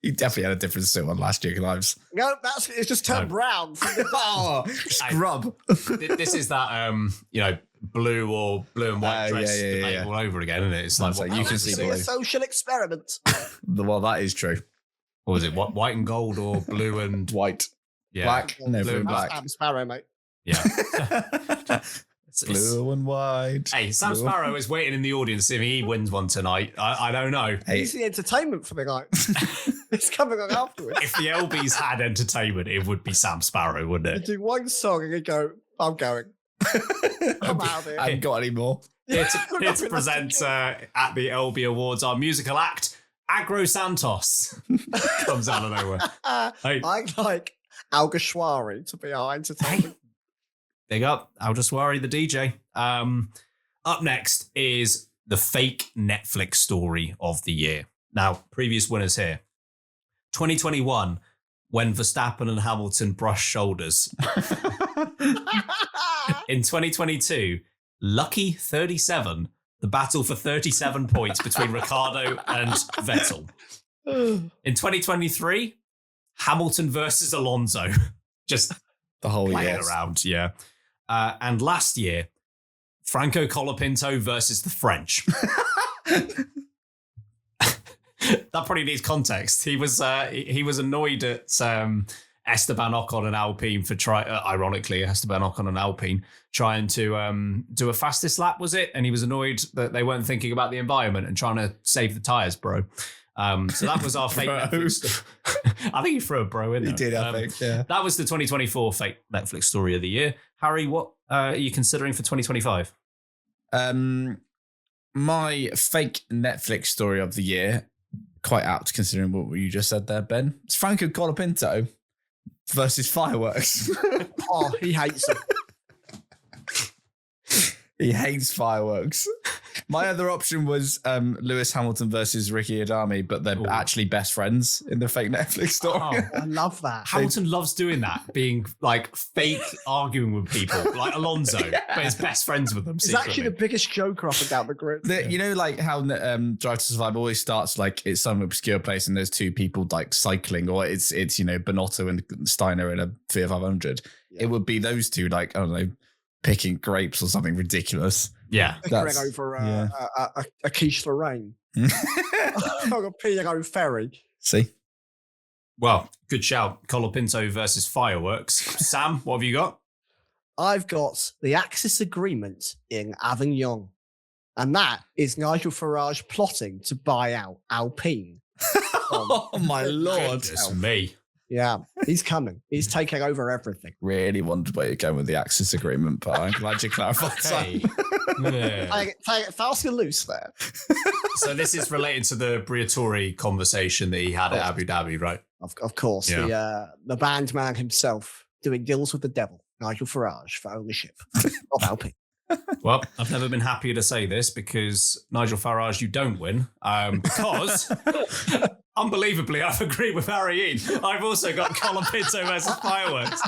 You definitely had a different suit on last year, Clives. No, it's just turned brown. Oh, scrub. This is that blue and white dress debate all over again, isn't it? It's like you can see blue. A social experiment. Well, that is true. What was it? White and gold or blue and white? Yeah. Black? No, blue and black. Sam Sparrow, mate. Yeah. Blue and white. Hey, Sam Sparrow is waiting in the audience if he wins one tonight. I don't know. Hey. He's the entertainment for the night. It's coming on afterwards. If the LBs had entertainment, it would be Sam Sparrow, wouldn't You it? do one song and you go, I'm going. I'm out of here. I haven't got any more. Here to present at the LB Awards our musical act, Agro Santos. Comes out of nowhere. Hey. I like Alguersuari to be our entertainment. Big up, Aldaswari, the DJ. Up next is the fake Netflix story of the year. Now, previous winners here. 2021, when Verstappen and Hamilton brushed shoulders. In 2022, Lucky 37, the battle for 37 points between Ricciardo and Vettel. In 2023, Hamilton versus Alonso. Just the whole playing year around, yeah. And last year, Franco Colapinto versus the French. That probably needs context. He was annoyed at Esteban Ocon and Alpine for ironically, Esteban Ocon and Alpine trying to do a fastest lap, was it? And he was annoyed that they weren't thinking about the environment and trying to save the tyres, bro. So that was our fake Netflix. I think you threw a bro in there. He did, I think, yeah. That was the 2024 fake Netflix story of the year. Harry, what are you considering for 2025? My fake Netflix story of the year, quite apt considering what you just said there, Ben. It's Franco Colapinto versus fireworks. Oh, he hates it. He hates fireworks. My other option was Lewis Hamilton versus Ricky Adami, but they're actually best friends in the fake Netflix story. Oh, I love that. Hamilton loves doing that, being like fake arguing with people, like Alonso, but he's best friends with them. He's actually the biggest joker up and down the grid. You know, like how Drive to Survive always starts like it's some obscure place and there's two people like cycling, or it's Bonotto and Steiner in a Fiat 500. Yeah. It would be those two, like, I don't know, picking grapes or something ridiculous. Yeah. Bickering over a quiche Lorraine. Or a Piero Ferry. See? Well, good shout. Colapinto versus fireworks. Sam, what have you got? I've got the Axis Agreement in Avignon. And that is Nigel Farage plotting to buy out Alpine. Oh, my Lord. Goodness me. Yeah, he's coming. He's taking over everything. Really wondered where you're going with the Axis Agreement, but I'm glad you clarified that. Fast and loose there. So this is related to the Briatore conversation that he had at Abu Dhabi, right? Of course. Yeah. The band man himself doing deals with the devil, Nigel Farage, for ownership of Alpine. Well, I've never been happier to say this because Nigel Farage, you don't win. Because unbelievably, I've agreed with Harry Ian. I've also got Colapinto versus Fireworks.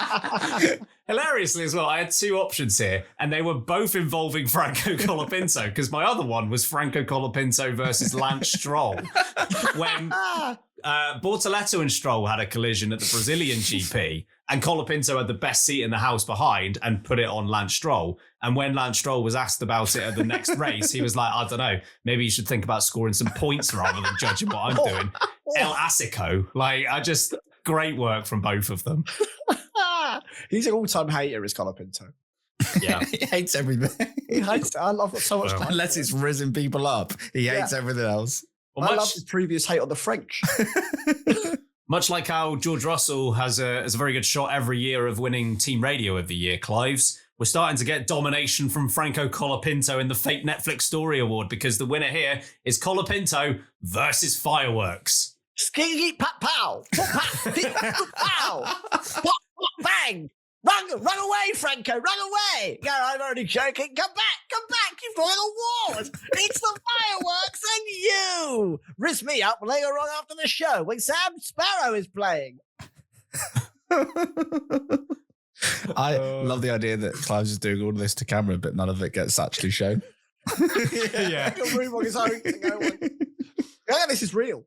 Hilariously as well, I had two options here, and they were both involving Franco Colapinto because my other one was Franco Colapinto versus Lance Stroll. When Bortoleto and Stroll had a collision at the Brazilian GP, and Colapinto had the best seat in the house behind and put it on Lance Stroll. And when Lance Stroll was asked about it at the next race, he was like, I don't know, maybe you should think about scoring some points rather than judging what I'm doing. El Asico, great work from both of them. He's an all-time hater, is Colapinto. Yeah. He hates everything. He hates it. I love it so much. Well, Unless it's risen people up. He hates everything else. I love his previous hate on the French. Much like how George Russell has a very good shot every year of winning Team Radio of the Year, Clives, we're starting to get domination from Franco Colapinto in the fake Netflix Story Award because the winner here is Colapinto versus Fireworks. Skiggy pat pow. Pow. Bang. Run away, Franco, run away. No, I'm only joking. Come back. You've got an award. It's the Fireworks and you. Riz me up later on after the show when Sam Sparrow is playing. I love the idea that Clives is doing all of this to camera, but none of it gets actually shown. Yeah. Like a room on his own to go on. Yeah, this is real.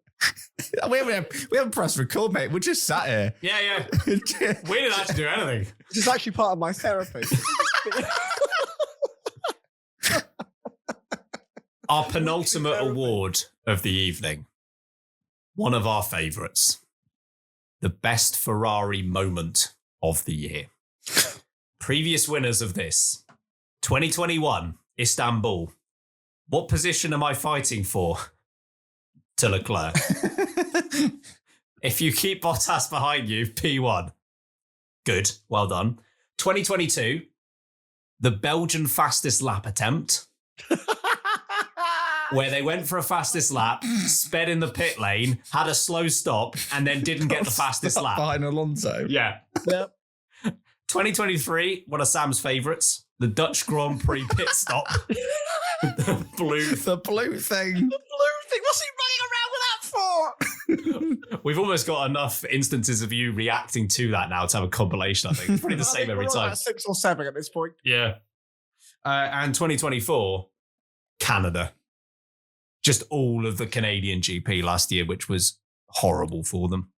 We haven't pressed record, mate. We're just sat here. Yeah. We didn't actually do anything. This is actually part of my therapy. Our penultimate award of the evening. One of our favourites. The best Ferrari moment of the year. Previous winners of this. 2021, Istanbul. What position am I fighting for? To Leclerc. If you keep Bottas behind you, P1. Good. Well done. 2022, the Belgian fastest lap attempt. Where they went for a fastest lap, sped in the pit lane, had a slow stop, and then didn't get the fastest lap. Behind Alonso. Yeah. Yep. 2023, one of Sam's favourites, the Dutch Grand Prix pit stop. The blue thing. The blue thing. What's he running around with that for? We've almost got enough instances of you reacting to that now to have a compilation, I think. It's probably the same every time. 6 or 7 at this point. Yeah. And 2024, Canada. Just all of the Canadian GP last year, which was horrible for them.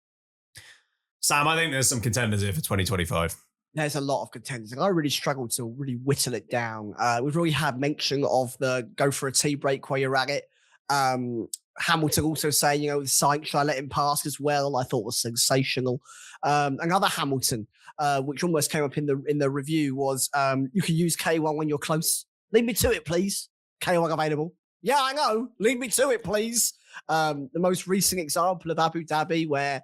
Sam, I think there's some contenders here for 2025. There's a lot of contenders. I really struggled to really whittle it down. We've already had mention of the go for a tea break while you're at it. Hamilton also saying, the Sainz, should I let him pass as well? I thought was sensational. Another Hamilton, which almost came up in the review, was you can use K1 when you're close. Lead me to it, please. K1 available. Yeah, I know. Lead me to it, please. The most recent example of Abu Dhabi where,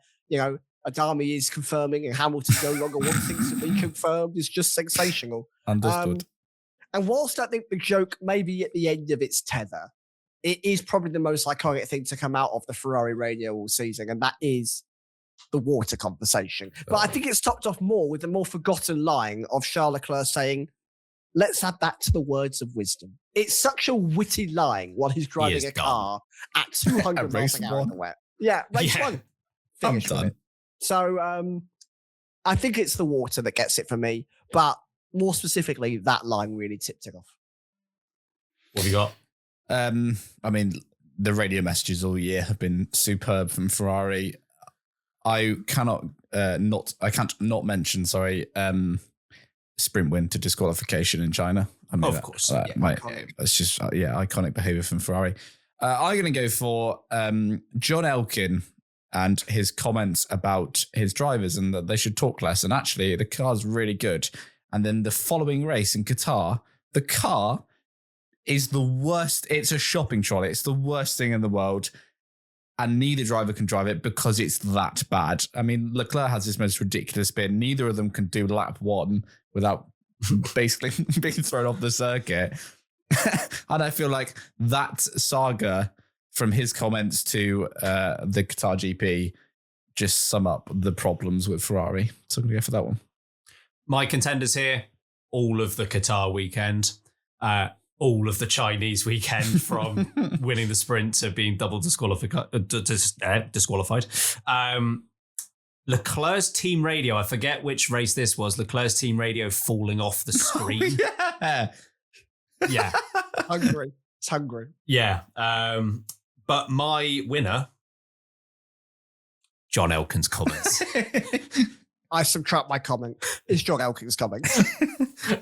Adami is confirming and Hamilton no longer wants things to be confirmed is just sensational. Understood. And whilst I think the joke may be at the end of its tether, it is probably the most iconic thing to come out of the Ferrari radio all season, and that is the water conversation. But I think it's topped off more with the more forgotten line of Charles Leclerc saying, let's add that to the words of wisdom. It's such a witty line while he's driving a car at 200 miles an hour in the wet. Yeah, race 1. I'm done. So I think it's the water that gets it for me, but more specifically, that line really tipped it off. What have you got? I mean, the radio messages all year have been superb from Ferrari. I can't not mention, sprint win to disqualification in China. I mean, of course. It's just, iconic behavior from Ferrari. I'm going to go for John Elkin and his comments about his drivers and that they should talk less. And actually, the car's really good. And then the following race in Qatar, the car is the worst. It's a shopping trolley. It's the worst thing in the world. And neither driver can drive it because it's that bad. I mean, Leclerc has this most ridiculous spin. Neither of them can do lap 1 without basically being thrown off the circuit. And I feel like that saga from his comments to the Qatar GP just sum up the problems with Ferrari. So I'm going to go for that one. My contenders here, all of the Qatar weekend. all of the Chinese weekend from winning the sprint to being double disqualified. Leclerc's team radio, I forget which race this was, Leclerc's team radio falling off the screen. Yeah. Hungry. It's hungry. Yeah. But my winner, John Elkins' comments. I subtract my comment. It's John Elkins' comment.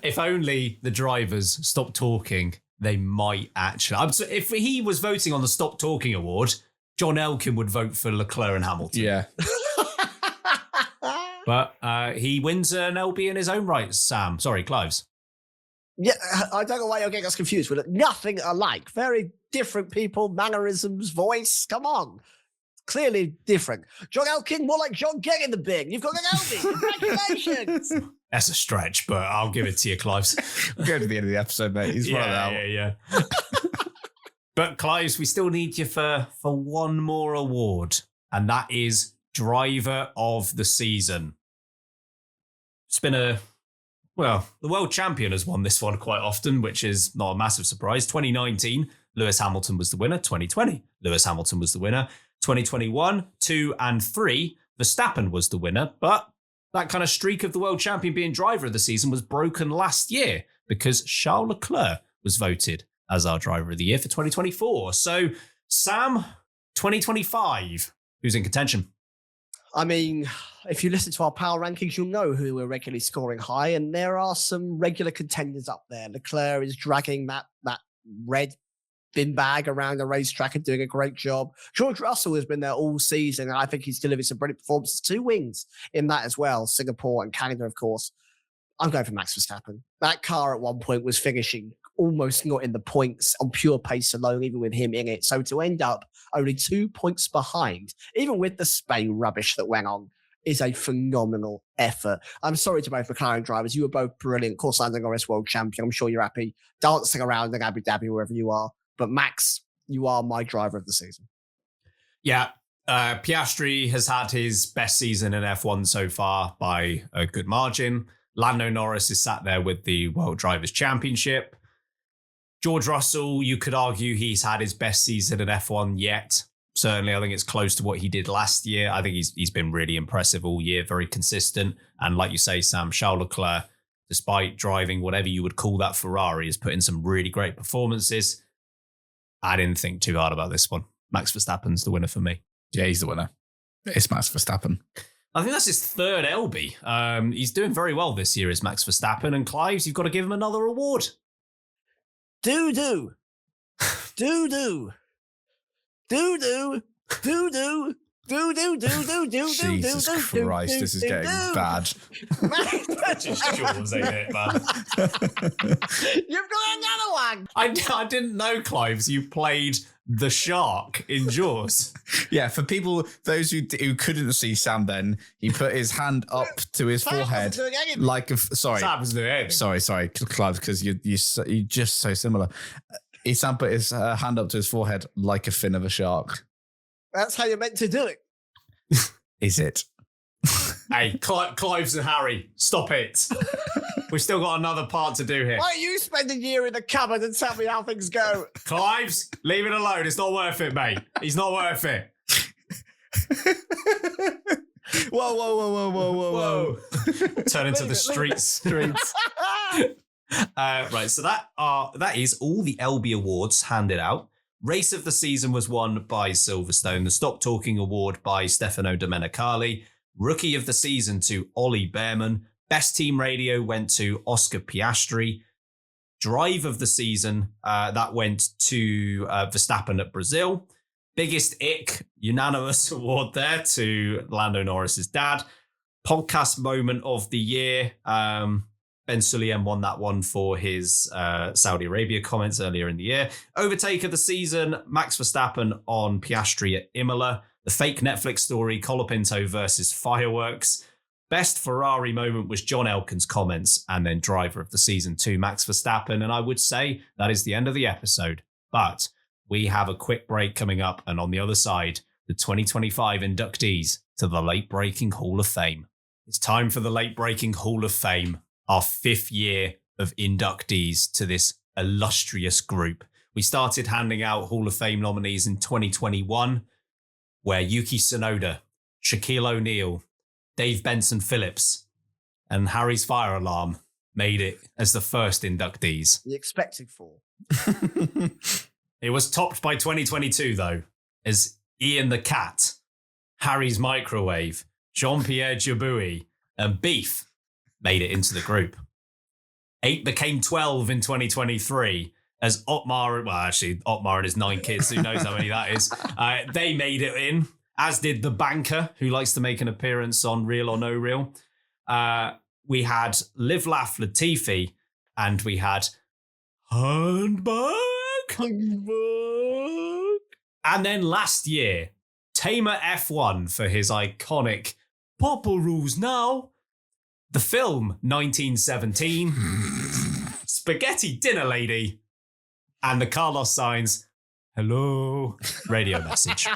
If only the drivers stopped talking, they might actually. If he was voting on the Stop Talking Award, John Elkin would vote for Leclerc and Hamilton. Yeah. But he wins an LB in his own right, Sam. Sorry, Clives. Yeah, I don't know why you're getting us confused. We're nothing alike. Very different people, mannerisms, voice. Come on. Clearly different. John Elkin, more like John Get in the Big. You've got an LB. Congratulations. That's a stretch, but I'll give it to you, Clives. We'll go to the end of the episode, mate. He's run out. Yeah. But Clives, we still need you for one more award, and that is Driver of the Season. It's been the world champion has won this one quite often, which is not a massive surprise. 2019, Lewis Hamilton was the winner. 2020, Lewis Hamilton was the winner. 2021, 2 and 3, Verstappen was the winner. But that kind of streak of the world champion being driver of the season was broken last year because Charles Leclerc was voted as our driver of the year for 2024. So, Sam, 2025, who's in contention? I mean, if you listen to our power rankings, you'll know who we're regularly scoring high, and there are some regular contenders up there. Leclerc is dragging that red bin bag around the racetrack and doing a great job. George Russell has been there all season, and I think he's delivered some brilliant performances. 2 wins in that as well, Singapore and Canada, of course. I'm going for Max Verstappen. That car at one point was finishing almost not in the points on pure pace alone, even with him in it. So to end up only 2 points behind, even with the Spain rubbish that went on, is a phenomenal effort. I'm sorry to both McLaren drivers. You were both brilliant. Of course, Lando Norris, world champion. I'm sure you're happy dancing around in Abu Dhabi, wherever you are. But Max, you are my driver of the season. Yeah. Piastri has had his best season in F1 so far by a good margin. Lando Norris is sat there with the World Drivers' Championship. George Russell, you could argue he's had his best season in F1 yet. Certainly, I think it's close to what he did last year. I think he's been really impressive all year, very consistent. And like you say, Sam, Charles Leclerc, despite driving whatever you would call that Ferrari, has put in some really great performances. I didn't think too hard about this one. Max Verstappen's the winner for me. Yeah, he's the winner. It's Max Verstappen. I think that's his third LB. He's doing very well this year, is Max Verstappen. And Clives, you've got to give him another award. Do-do. Do-do. Do-do. Do-do. Jesus Christ, this is getting bad. Just yours, ain't it, man? You've got another one. I didn't know, Clives, you played the shark in Jaws. Yeah, for people, those who couldn't see Sam then, he put his hand up to his forehead like a... Sorry. Sam was doing it. Sorry, Clive, because you're just so similar. Sam put his hand up to his forehead like a fin of a shark. That's how you're meant to do it. Is it? Hey, Clives and Harry, stop it. We've still got another part to do here. Why don't you spend a year in the cupboard and tell me how things go? Clives, leave it alone. It's not worth it, mate. He's not worth it. Whoa. Turn into the streets. Right, so that is all the LB awards handed out. Race of the season was won by Silverstone. The Stop Talking Award by Stefano Domenicali. Rookie of the season to Ollie Behrman. Best team radio went to Oscar Piastri. Drive of the season, that went to Verstappen at Brazil. Biggest ick, unanimous award there to Lando Norris's dad. Podcast moment of the year, Ben Sulayem won that one for his Saudi Arabia comments earlier in the year. Overtake of the season, Max Verstappen on Piastri at Imola. The fake Netflix story, Colapinto versus fireworks. Best Ferrari moment was John Elkan's comments, and then driver of the season to Max Verstappen. And I would say that is the end of the episode. But we have a quick break coming up, and on the other side, the 2025 inductees to the Late Breaking Hall of Fame. It's time for the Late Breaking Hall of Fame, our 5th year of inductees to this illustrious group. We started handing out Hall of Fame nominees in 2021, where Yuki Tsunoda, Shaquille O'Neal, Dave Benson Phillips, and Harry's fire alarm made it as the first inductees. The expected four. It was topped by 2022, though, as Ian the Cat, Harry's Microwave, Jean-Pierre Jabouille, and Beef made it into the group. 8 became 12 in 2023 as Otmar and his 9 kids, who knows how many that is, they made it in, as did the banker, who likes to make an appearance on Real or No Real. We had Live Laugh Latifi, and we had Handbag. And then last year, Tamer F1 for his iconic Papa Rules Now, the film 1917, Spaghetti Dinner Lady, and the Carlos Sainz hello radio message.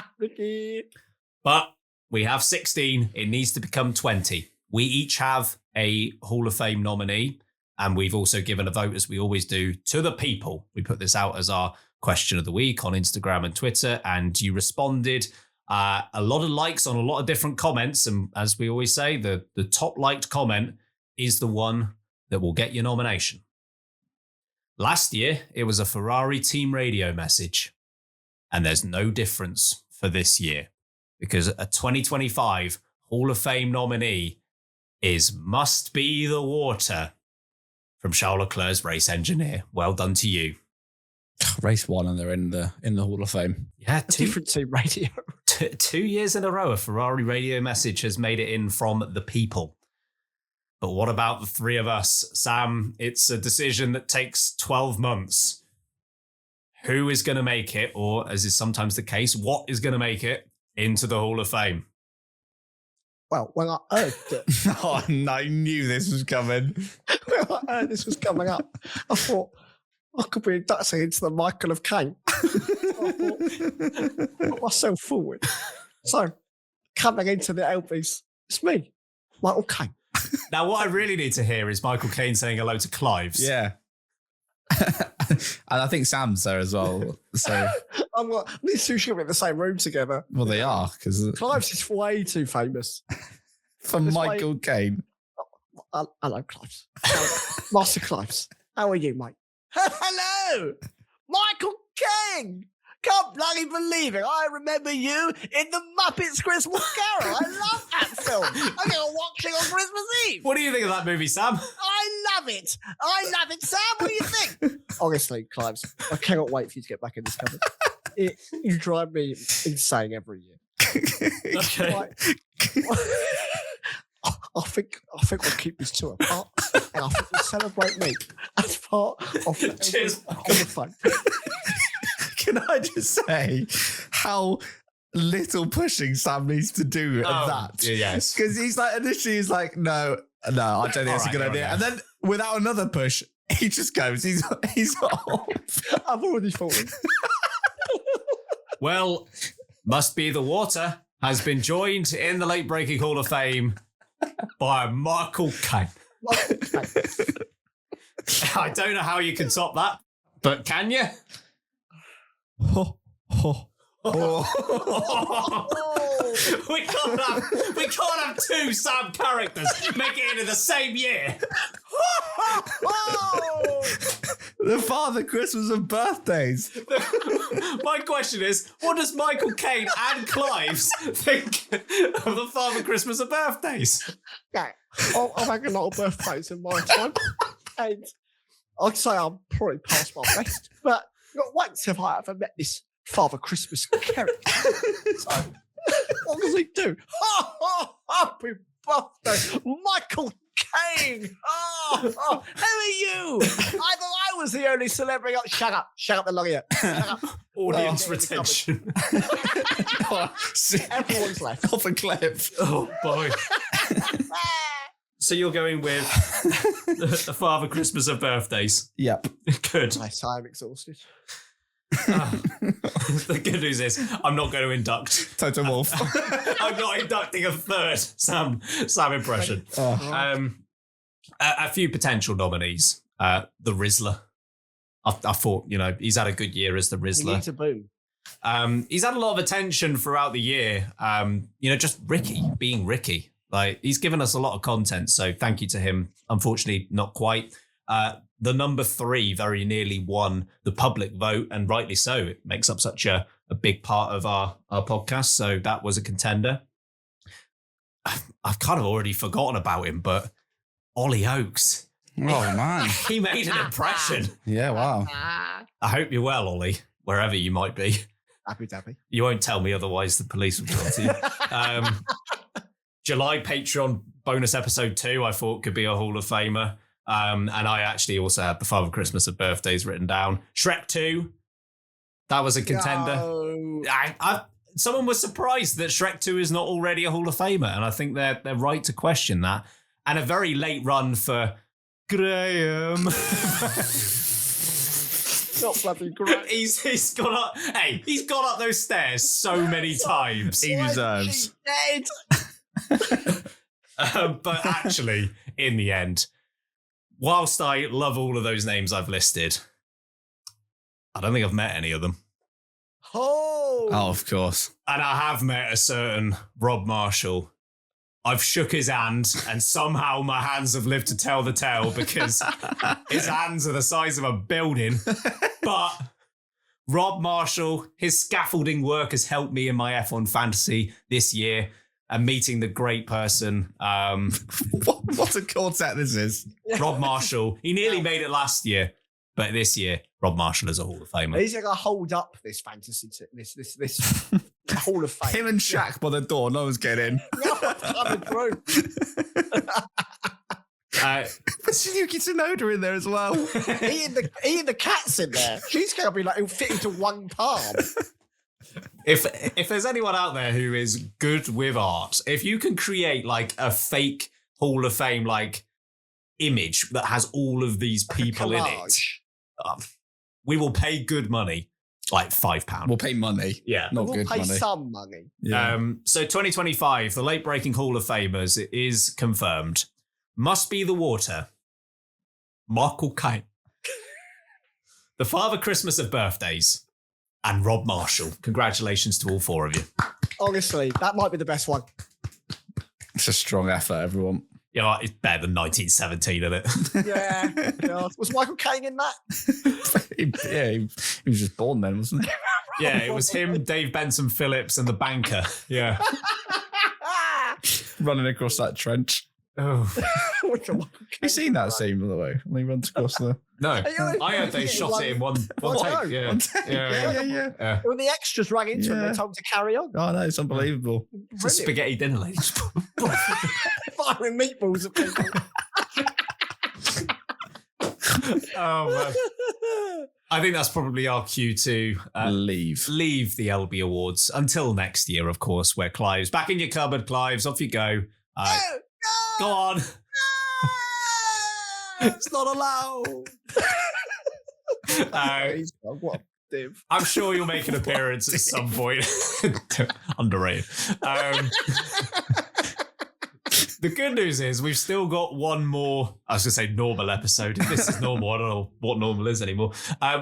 But we have 16. It needs to become 20. We each have a Hall of Fame nominee, and we've also given a vote, as we always do, to the people. We put this out as our question of the week on Instagram and Twitter, and you responded. A lot of likes on a lot of different comments, and as we always say, the top liked comment is the one that will get your nomination. Last year, it was a Ferrari team radio message, and there's no difference for this year, because a 2025 Hall of Fame nominee is Must Be the Water from Charles Leclerc's race engineer. Well done to you. Race 1 and they're in the Hall of Fame. Yeah, different team radio. 2 years in a row, a Ferrari radio message has made it in from the people. But what about the three of us? Sam, it's a decision that takes 12 months. Who is going to make it, or as is sometimes the case, what is going to make it into the Hall of Fame? Well, when I heard that... Oh, no, I knew this was coming. When I heard this was coming up, I thought, I could be inducted into the Michael of Caine. I put myself forward. So, coming into the LBs, it's me, Michael Caine. Now, what I really need to hear is Michael Caine saying hello to Clives. Yeah. And I think Sam's there as well. So these two should be in the same room together. Well, they are, because Clives is way too famous. For Michael Caine. Hello, Clives. Master Clives. How are you, mate? Hello! Michael Caine! Can't bloody believe it. I remember you in the Muppets Christmas Carol. I love that film. I'm going to watch it on Christmas Eve. What do you think of that movie, Sam? I love it. Sam, what do you think? Honestly, Clives, I cannot wait for you to get back in this cover. You drive me insane every year. Okay. I think we'll keep these two apart, and I think we'll celebrate me as part of the Cheers. Hall of Fame. Can I just say how little pushing Sam needs to do at that? Yes. Because initially he's like, no, I don't think it's a good idea. And then without another push, he just goes, he's off. I've already fallen. Well, Must Be the Water has been joined in the Late Breaking Hall of Fame by Michael Caine. I don't know how you can top that, but can you? We can't have two Sam characters make it into the same year. The Father Christmas of birthdays. My question is, what does Michael Caine and Clives think of the Father Christmas of birthdays? Yeah, I've had a lot of birthdays in my time, and I'd say I'm probably past my best, but not once have I ever met this Father Christmas character. So, what does he do? Happy birthday, Michael Caine! Who are you? I thought I was the only celebrity. Shut up the lawyer. Shut up. Audience retention. Everyone's left. Off a cliff. Oh boy. So you're going with the Father Christmas of birthdays. Yep. Good. Yes, I'm exhausted. The good news is I'm not going to induct. Total Wolf. I'm not inducting a third Sam impression. A few potential nominees. The Rizzler. I thought, he's had a good year as the He Rizzler. needs a boom. He's had a lot of attention throughout the year. Just Ricky being Ricky. Like, he's given us a lot of content, so thank you to him. Unfortunately, not quite. The number 3 very nearly won the public vote, and rightly so. It makes up such a big part of our podcast, so that was a contender. I've kind of already forgotten about him, but Ollie Oakes. Oh, man. He made an impression. Yeah, wow. I hope you're well, Ollie, wherever you might be. Happy dappy. You won't tell me, otherwise the police will come to you. July Patreon bonus episode 2, I thought could be a Hall of Famer. And I actually also had the Father Christmas of Birthdays written down. Shrek 2, that was a contender. No. Someone was surprised that Shrek 2 is not already a Hall of Famer, and I think they're right to question that. And a very late run for Graham. Not bloody great. He's gone up those stairs so many times. He deserves. Dead. But actually, in the end, whilst I love all of those names I've listed, I don't think I've met any of them. Oh, of course. And I have met a certain Rob Marshall. I've shook his hand, and somehow my hands have lived to tell the tale because his hands are the size of a building. But Rob Marshall, his scaffolding work has helped me in my F1 fantasy this year, and meeting the great person. What a quartet this is. Rob Marshall. He nearly made it last year, but this year, Rob Marshall is a Hall of Famer. he's going to hold up this fantasy, this Hall of Fame. Him and Shaq by the door, no one's getting in. Coming through. Suzuki Tsunoda in there as well. Eating the cats in there. She's going to be like, it'll fit into one palm. If there's anyone out there who is good with art, if you can create like a fake Hall of Fame like image that has all of these people in it, we will pay good money, like £5. We'll pay money. Yeah, not we'll good pay money. some money. Yeah. So 2025, the late breaking Hall of Famers is confirmed. Must be the water. Michael Caine. The Father Christmas of Birthdays. And Rob Marshall. Congratulations to all 4 of you. Honestly, that might be the best one. It's a strong effort, everyone. Yeah, it's better than 1917, isn't it? Yeah. God. Was Michael Caine in that? he was just born then, wasn't he? Yeah, it was him, Dave Benson Phillips, and the banker. Yeah. Running across that trench. Oh. You seen that scene, by the way, when he runs across the... No, I heard they shot it in one take. Yeah. Yeah. When the extras rang into him, they told him to carry on. Oh, no, it's unbelievable. It's a spaghetti dinner, ladies. Firing meatballs at people. Oh, man. I think that's probably our cue to leave the LB Awards until next year, of course, where Clive's back in your cupboard, Clive's, off you go. Go on. It's not allowed. I'm sure you'll make an appearance at some point. Underrated. The good news is we've still got one more, I was going to say normal episode. If this is normal, I don't know what normal is anymore.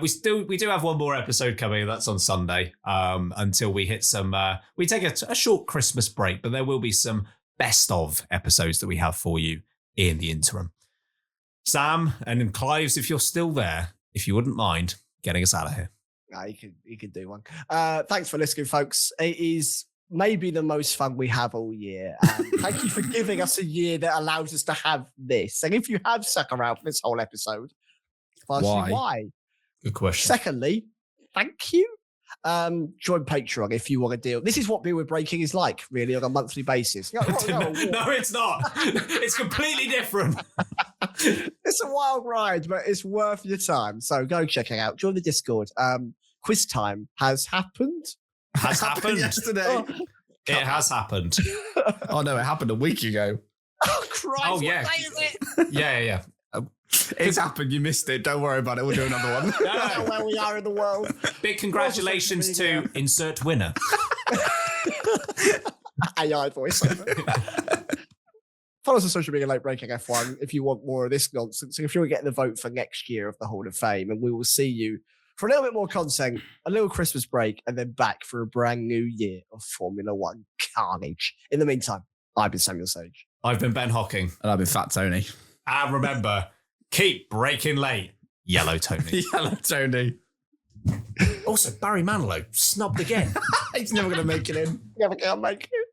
We do have one more episode coming. That's on Sunday until we hit some, we take a short Christmas break, but there will be some best of episodes that we have for you in the interim. Sam and Clives, if you're still there, if you wouldn't mind getting us out of here. No, you could do one. Thanks for listening, folks. It is maybe the most fun we have all year. Thank you for giving us a year that allows us to have this. And if you have stuck around for this whole episode, firstly, why? Good question. Secondly, thank you. Join Patreon if you want to deal. This is what Beer with Breaking is like, really, on a monthly basis. No, it's not. It's completely different. It's a wild ride, but it's worth your time. So go check it out. Join the Discord. Quiz time has happened. Has happened yesterday. Oh. It has happened. Oh no, it happened a week ago. Oh Christ! Oh yeah. What day is it? Yeah. It's happened. You missed it. Don't worry about it. We'll do another one. I don't know where we are in the world. Big congratulations to insert winner. AI voiceover. Follow us on social media, Late Breaking F1, if you want more of this nonsense. And if you're getting the vote for next year of the Hall of Fame, and we will see you for a little bit more content, a little Christmas break, and then back for a brand new year of Formula One carnage. In the meantime, I've been Samuel Sage. I've been Ben Hocking. And I've been Fat Tony. And remember, keep breaking late, Yellow Tony. Yellow Tony. Also, Barry Manilow, snubbed again. He's never going to make it in. Never gonna make it.